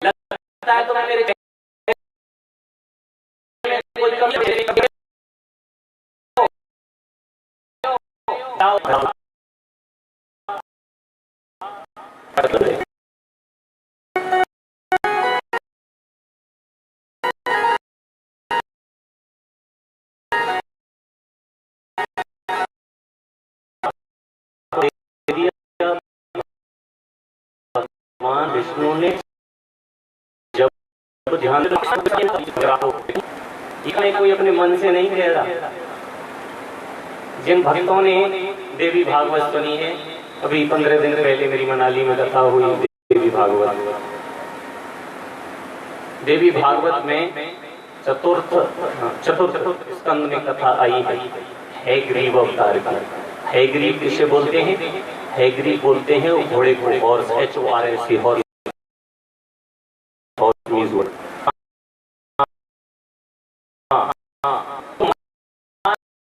S2: लगता है तो मेरे कोई कमी भगवान विष्णु ने जब ध्यान कोई अपने मन से नहीं कह रहा। जिन भक्तों ने देवी भागवत सुनी है, अभी 15 दिन पहले मेरी मनाली में कथा हुई देवी भागवत। देवी भागवत में चतुर्थ स्कंद में कथा आई है ग्रीव अवतार की। है ग्रीव किसे बोलते हैं? है ग्रीव बोलते हैं वो घोड़े को, हॉर्स, HORS, हॉर्स।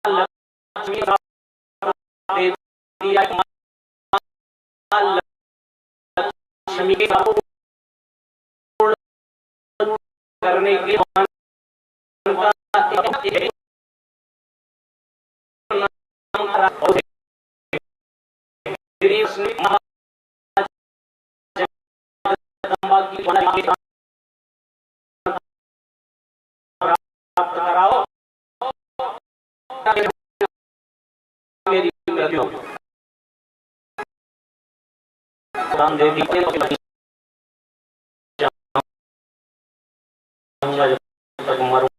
S2: लक्ष्मी करने के प्राप्त कराओ मेरी राम देवी के जब तक मरूंगा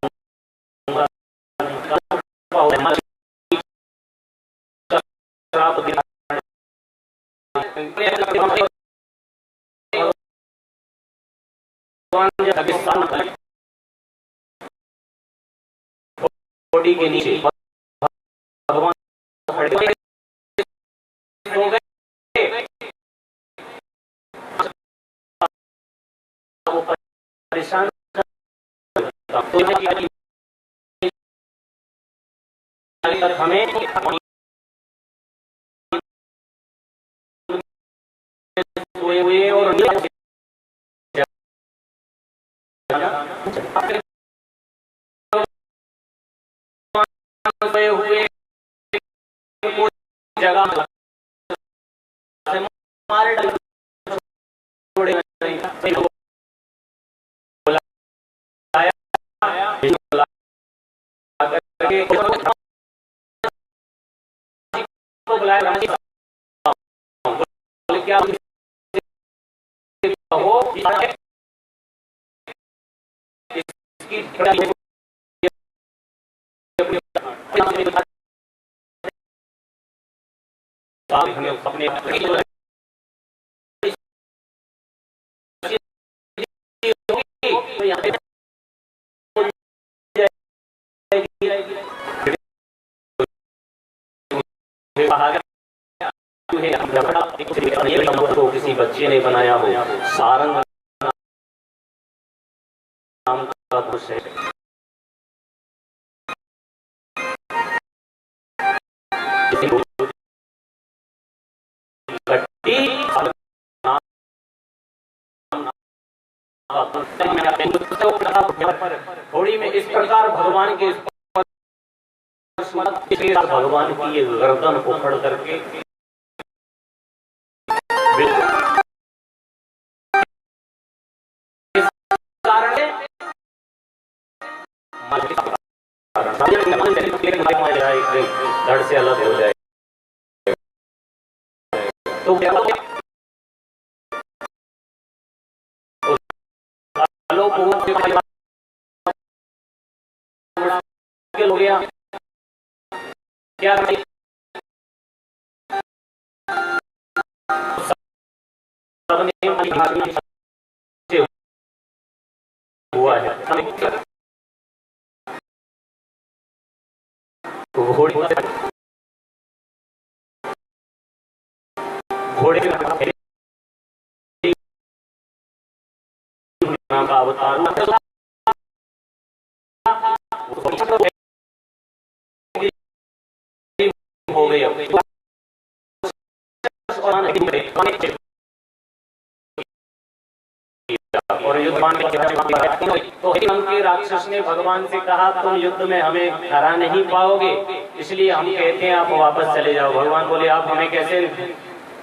S2: बॉडी के नीचे भगवान खड़े हो गए। वो परेशान हमें सोए हुए और सोए हुए जगह मारे क्या हो अपने को किसी बच्चे ने बनाया हो, सारंग नाम का कुछ है। पर थोड़ी में इस प्रकार भगवान के भगवान की ये गर्दन उखड़ करके धड़ से अलग हो जाए तो क्या हो गया क्या हुआ है घोड़े नाम का अवतार हो गए और युद्ध तो के राक्षस ने भगवान से कहा तुम युद्ध में हमें हरा नहीं पाओगे, इसलिए हम कहते हैं आप वापस चले जाओ। भगवान बोले आप हमें कैसे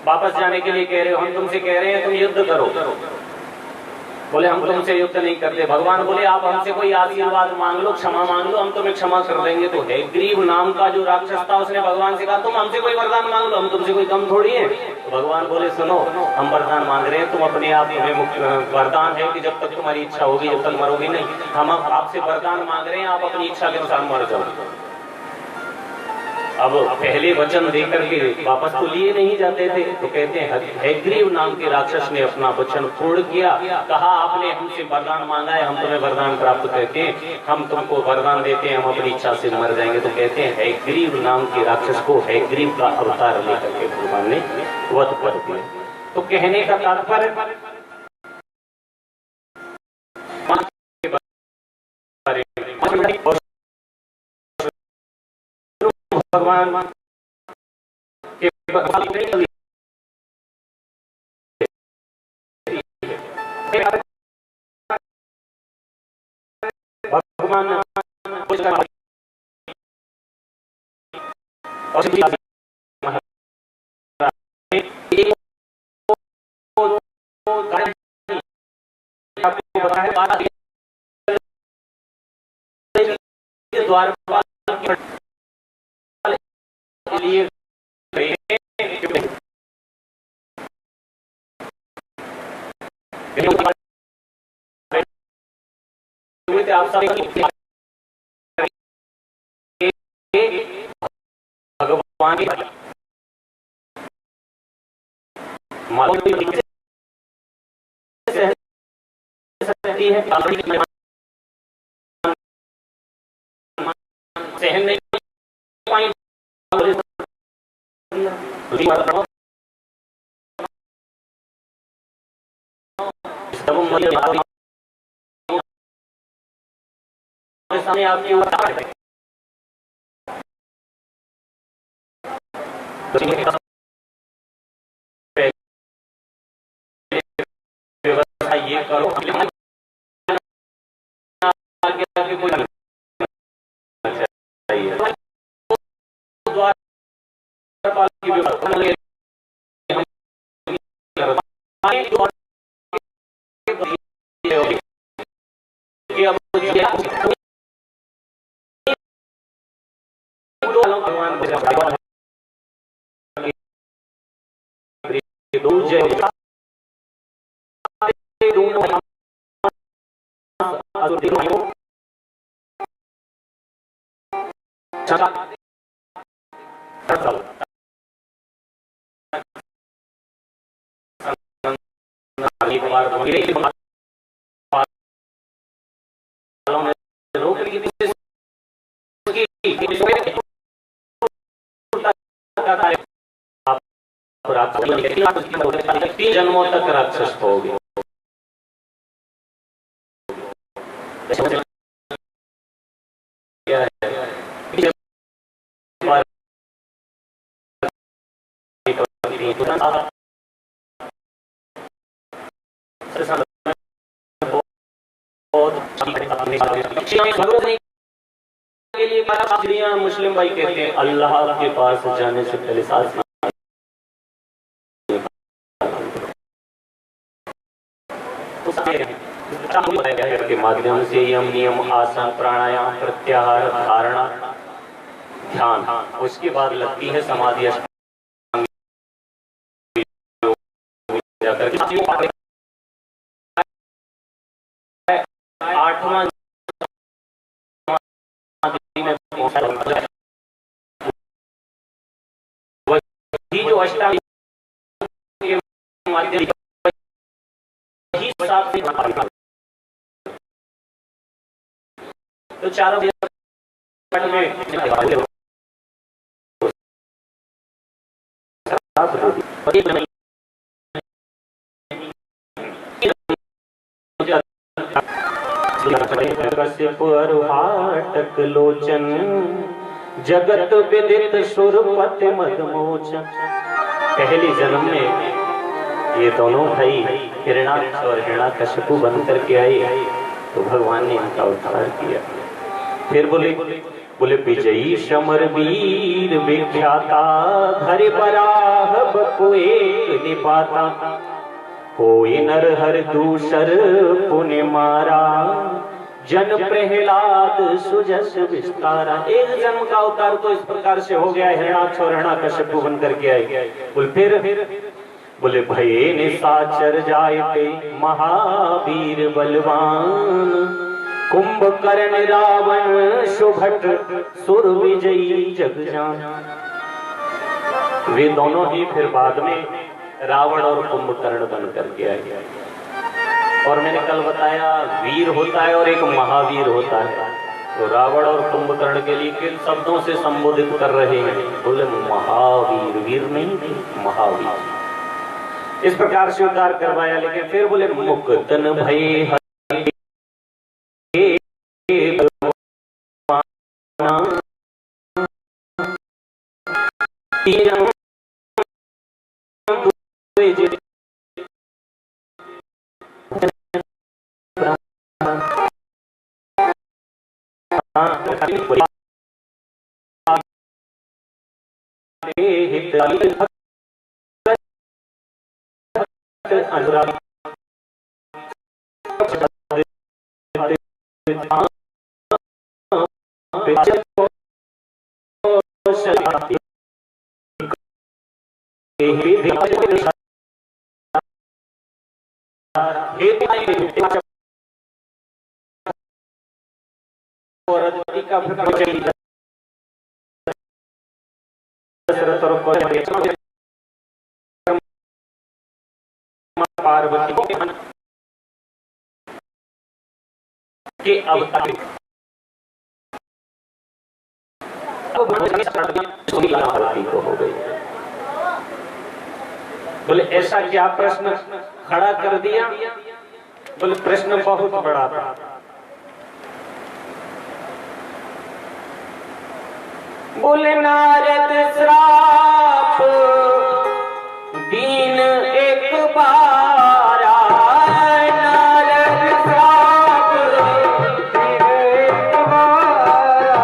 S2: वापस जाने के लिए कह रहे हो, हम तुमसे कह रहे हैं तुम युद्ध करो। बोले हम तुमसे युद्ध नहीं करते। भगवान बोले आप हमसे कोई आशीर्वाद मांग लो, क्षमा मांग लो, हम तुम्हें क्षमा कर देंगे। तो हयग्रीव नाम का जो राक्षस था उसने भगवान से कहा तुम हमसे कोई वरदान मांग लो, हम तुमसे कोई कम थोड़ी है। तो भगवान बोले सुनो हम वरदान मांग रहे हैं, तुम अपने आप में वरदान है कि जब तक तुम्हारी इच्छा होगी जब तक मरोगी नहीं, हम आपसे वरदान मांग रहे हैं आप अपनी इच्छा के अनुसार मर जाओ। अब पहले वचन देकर के वापस तो लिए नहीं जाते थे, तो कहते हैं हयग्रीव नाम के राक्षस ने अपना वचन पूर्ण किया, कहा आपने हमसे वरदान मांगा है, हम तुम्हें वरदान प्राप्त करते हैं, हम तुमको वरदान देते हैं, हम अपनी इच्छा से मर जाएंगे। तो कहते हैं हयग्रीव नाम के राक्षस को हयग्रीव का अवतार लेकर के भगवान ने वध कर दिया। तो कहने का तात्पर्य भगवान के भगवान द्वारपाल लिए आप सब भगवान सहन नहीं पाई सामने आपकी व्यवस्था ये करो जन्मों तक राक्षस होगी। भगवत के लिए चिड़िया मुस्लिम भाई कहते हैं अल्लाह के पास जाने से पहले सांस के माध्यम से यम नियम आसन प्राणायाम प्रत्याहार धारणा ध्यान, उसके बाद लगती है समाधि आठवां वही जो अष्टांग के माध्यम तो चारों में हाटक लोचन जगत विदित सुरपति मदमोचन। पहले जन्म में ये दोनों भाई हिरणाक्ष और हिरण्याकश्यपु बन करके आए तो भगवान ने इनका उद्धार किया। फिर बोले विजयी समर वीर विख्याता धर बराह बको एक निपाता होए नर हर दूसर पुण्य मारा जन प्रहलाद सुजस विस्तारा। एक जन्म का अवतार तो इस प्रकार से हो गया, हिरणाक्ष और हिरण्याकश्यपु बन करके आए। बोले भये निशाचर जायते महावीर बलवान कुंभकर्ण रावण सुभट सुर विजयी जगजान। वे दोनों ही फिर बाद में रावण और कुंभकर्ण बन करके आए। और मैंने कल बताया वीर होता है और एक महावीर होता है। तो रावण और कुंभकर्ण के लिए किन शब्दों से संबोधित कर रहे हैं? बोले महावीर, वीर नहीं महावीर। इस प्रकार से उद्धार करवाया। लेकिन फिर बोले मुक्तन भय अनुराग पार्वती के अवतार को हो गई। बोले ऐसा क्या प्रश्न खड़ा कर दिया? बोले प्रश्न बहुत बड़ा था। बोले नारद श्राप दीन एक बारा, नारद श्राप दीन एक बारा,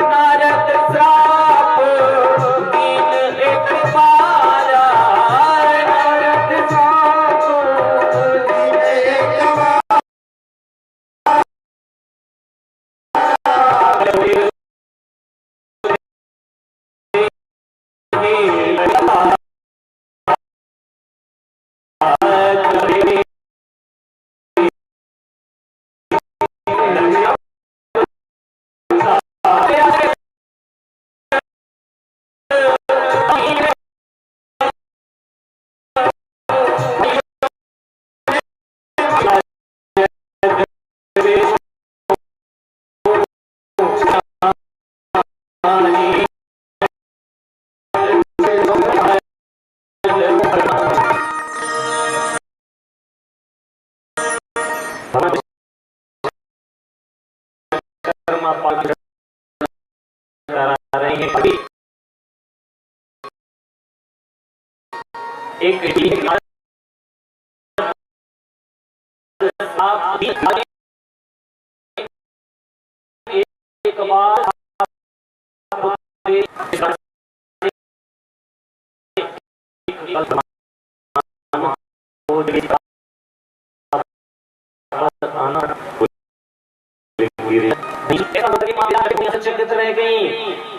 S2: नारद श्राप दीन एक बारा, नारद श्राप दीन एक बारा। एक बार चकित रह गई।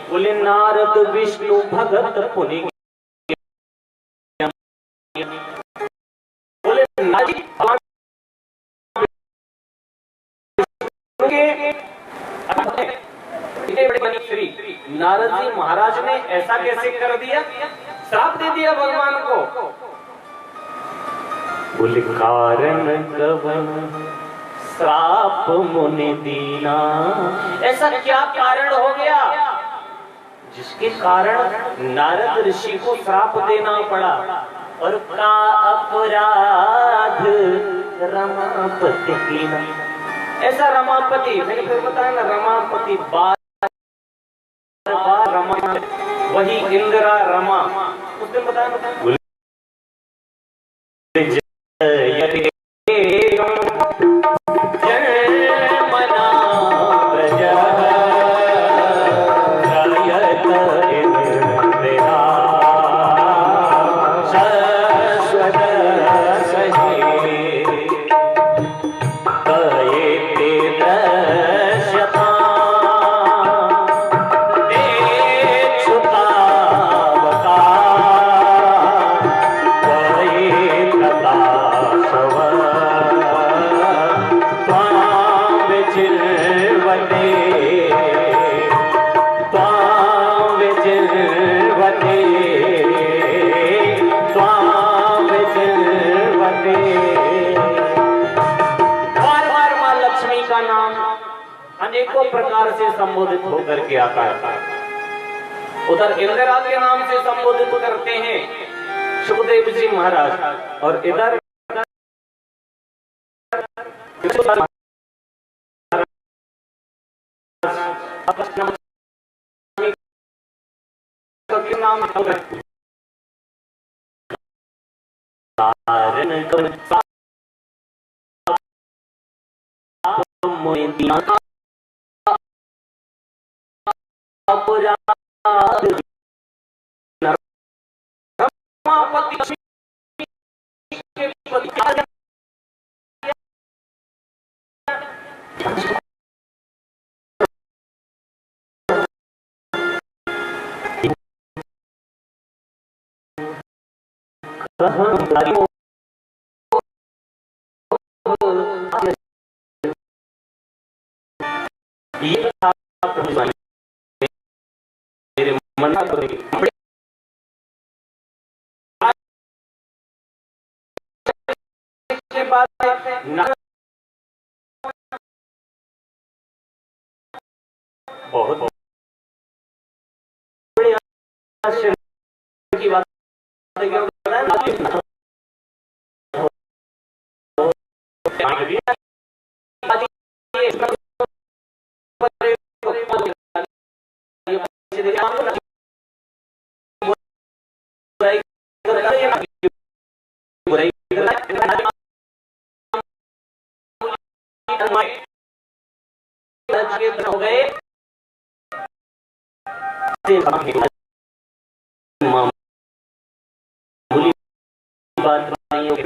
S2: बोले नारद विष्णु भगत पुनि। बोले नारद जी महाराज ने ऐसा कैसे कर दिया, श्राप दे दिया भगवान को।
S1: बोले कारण कवन
S2: श्राप मुनि दीना, ऐसा क्या कारण हो गया जिसके कारण नारद ऋषि को श्राप देना पड़ा। और का अपराध रमापति की, ऐसा रमापति मैंने फिर बताया ना, रमापति बार बार रमा, वही इंदिरा रमा, उसने बताया ना। अनेकों प्रकार से संबोधित होकर के आता है। उधर इंदिरा के नाम से संबोधित करते हैं सुखदेव जी महाराज, और इधर नाम मेरे मन के बाद बहुत की बात हो गए मामूली बात नहीं होगी।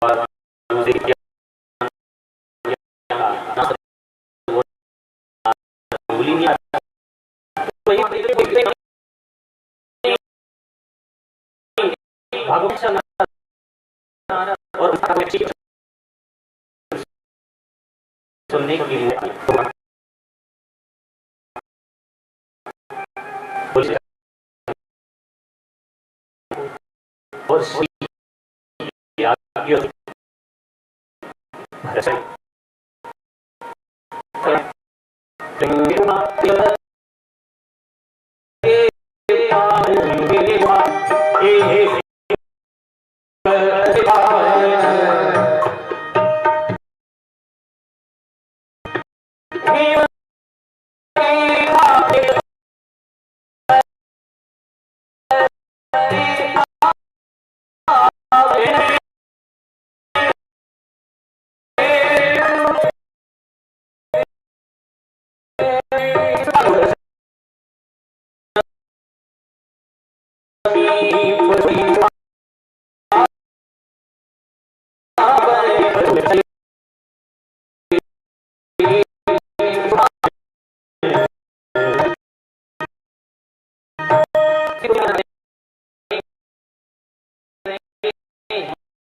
S2: और सुनने की और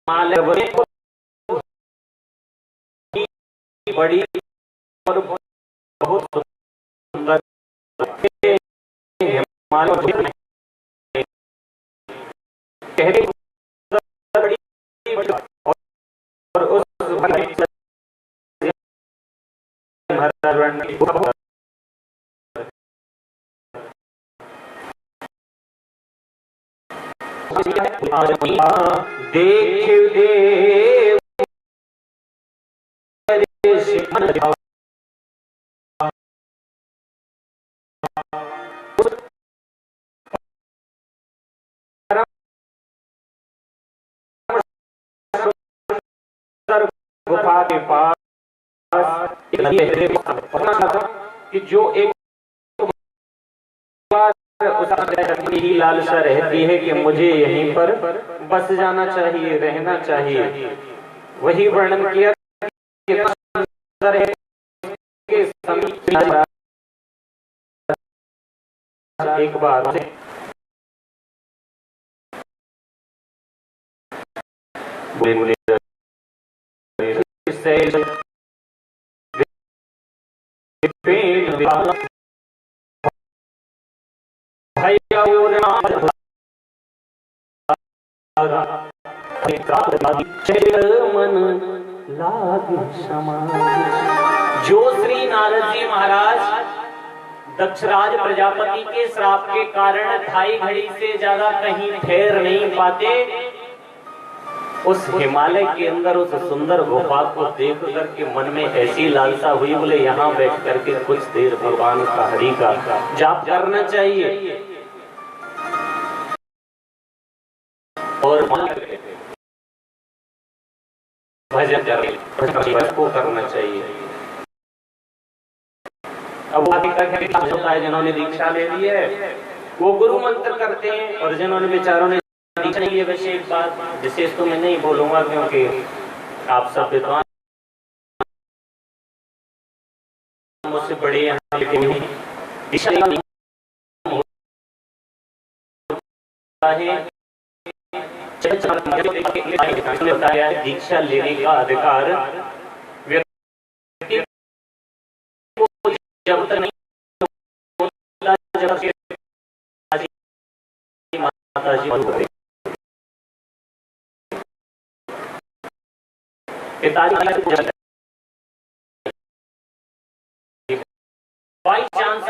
S2: माला बड़ी और बहुत सुंदर और उस देख देव गुफा के पास कि जो एक ही लालसा रहती है कि मुझे यहीं पर बस जाना चाहिए, रहना चाहिए। वही वर्णन किया एक बार जो श्री नारद जी महाराज दक्षराज प्रजापति के श्राप के कारण ढाई घड़ी से ज्यादा कहीं ठहर नहीं पाते, उस हिमालय के अंदर उस सुंदर गुफा को देख करके मन में ऐसी लालसा हुई, बोले यहाँ बैठ करके कुछ देर भगवान का हरि का जाप करना चाहिए और भजन को करना चाहिए। अब होता है जिन्होंने दीक्षा ले ली है वो गुरु मंत्र करते हैं, और जिन्होंने बेचारों ने दीक्षा नहीं ली, वैसे एक बात विशेष तो मैं नहीं बोलूंगा क्योंकि आप सब विद्वान मुझसे बड़े हैं, लेकिन दीक्षा बताया दीक्षा लेने का अधिकार व्यक्ति को जब तक नहीं माता जी बाई चांस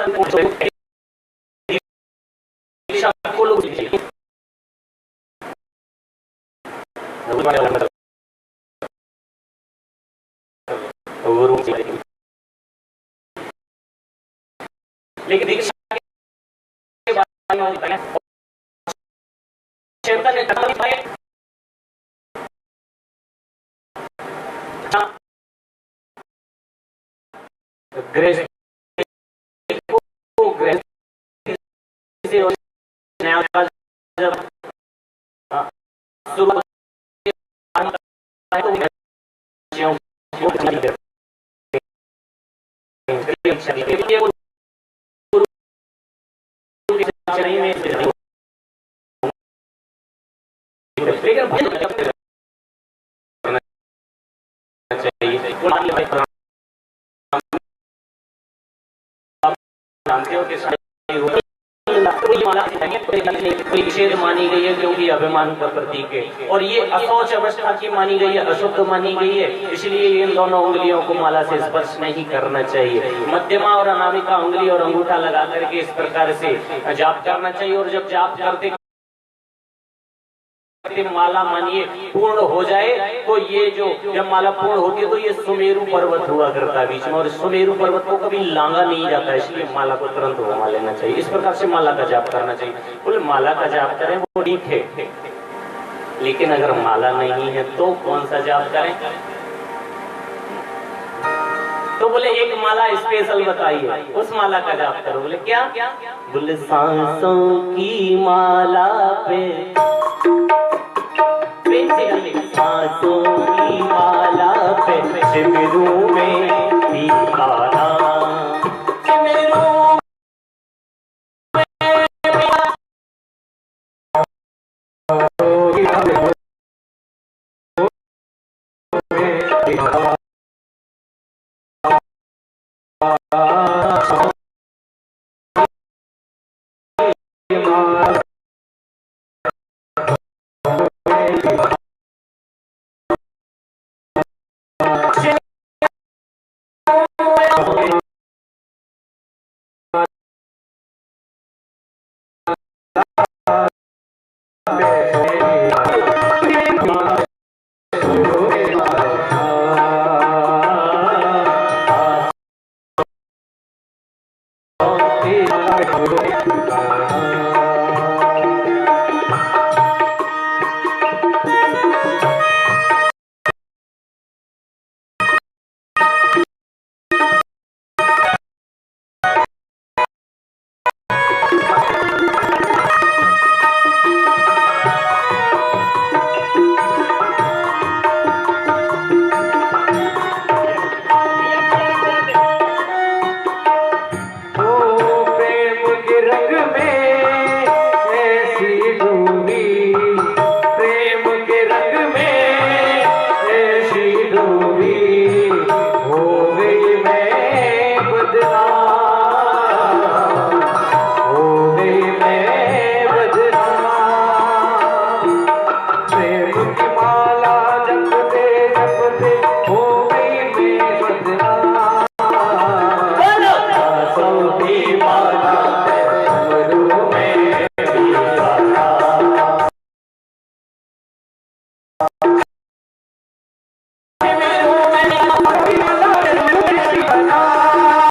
S2: लेकिन दीक्षा के बारे में चैतन्य ग्रेस निषेध मानी गई है क्योंकि अभिमान का प्रतीक है, और ये अशौच अवस्था की मानी गई है, अशुद्ध मानी गई है, इसलिए इन दोनों उंगलियों को माला से स्पर्श नहीं करना चाहिए। मध्यमा और अनामिका उंगली और अंगूठा लगा करके इस प्रकार से जाप करना चाहिए, और जब जाप करते माला मानिए पूर्ण हो जाए तो ये जो जब माला पूर्ण होती है तो ये सुमेरु पर्वत हुआ करता है बीच में, और सुमेरु पर्वत को कभी लांगा नहीं जाता, इसलिए माला को तुरंत घुमा लेना चाहिए। इस प्रकार से माला का जाप करना चाहिए। बोले माला का जाप करें वो ठीक है, लेकिन अगर माला नहीं है तो कौन सा जाप करें? तो बोले एक माला स्पेशल बताइए, उस माला का जाप करो। बोले क्या? बोले सांसों की माला पे, सांसों की माला पे सिमरू में दीवाना, सिमरू में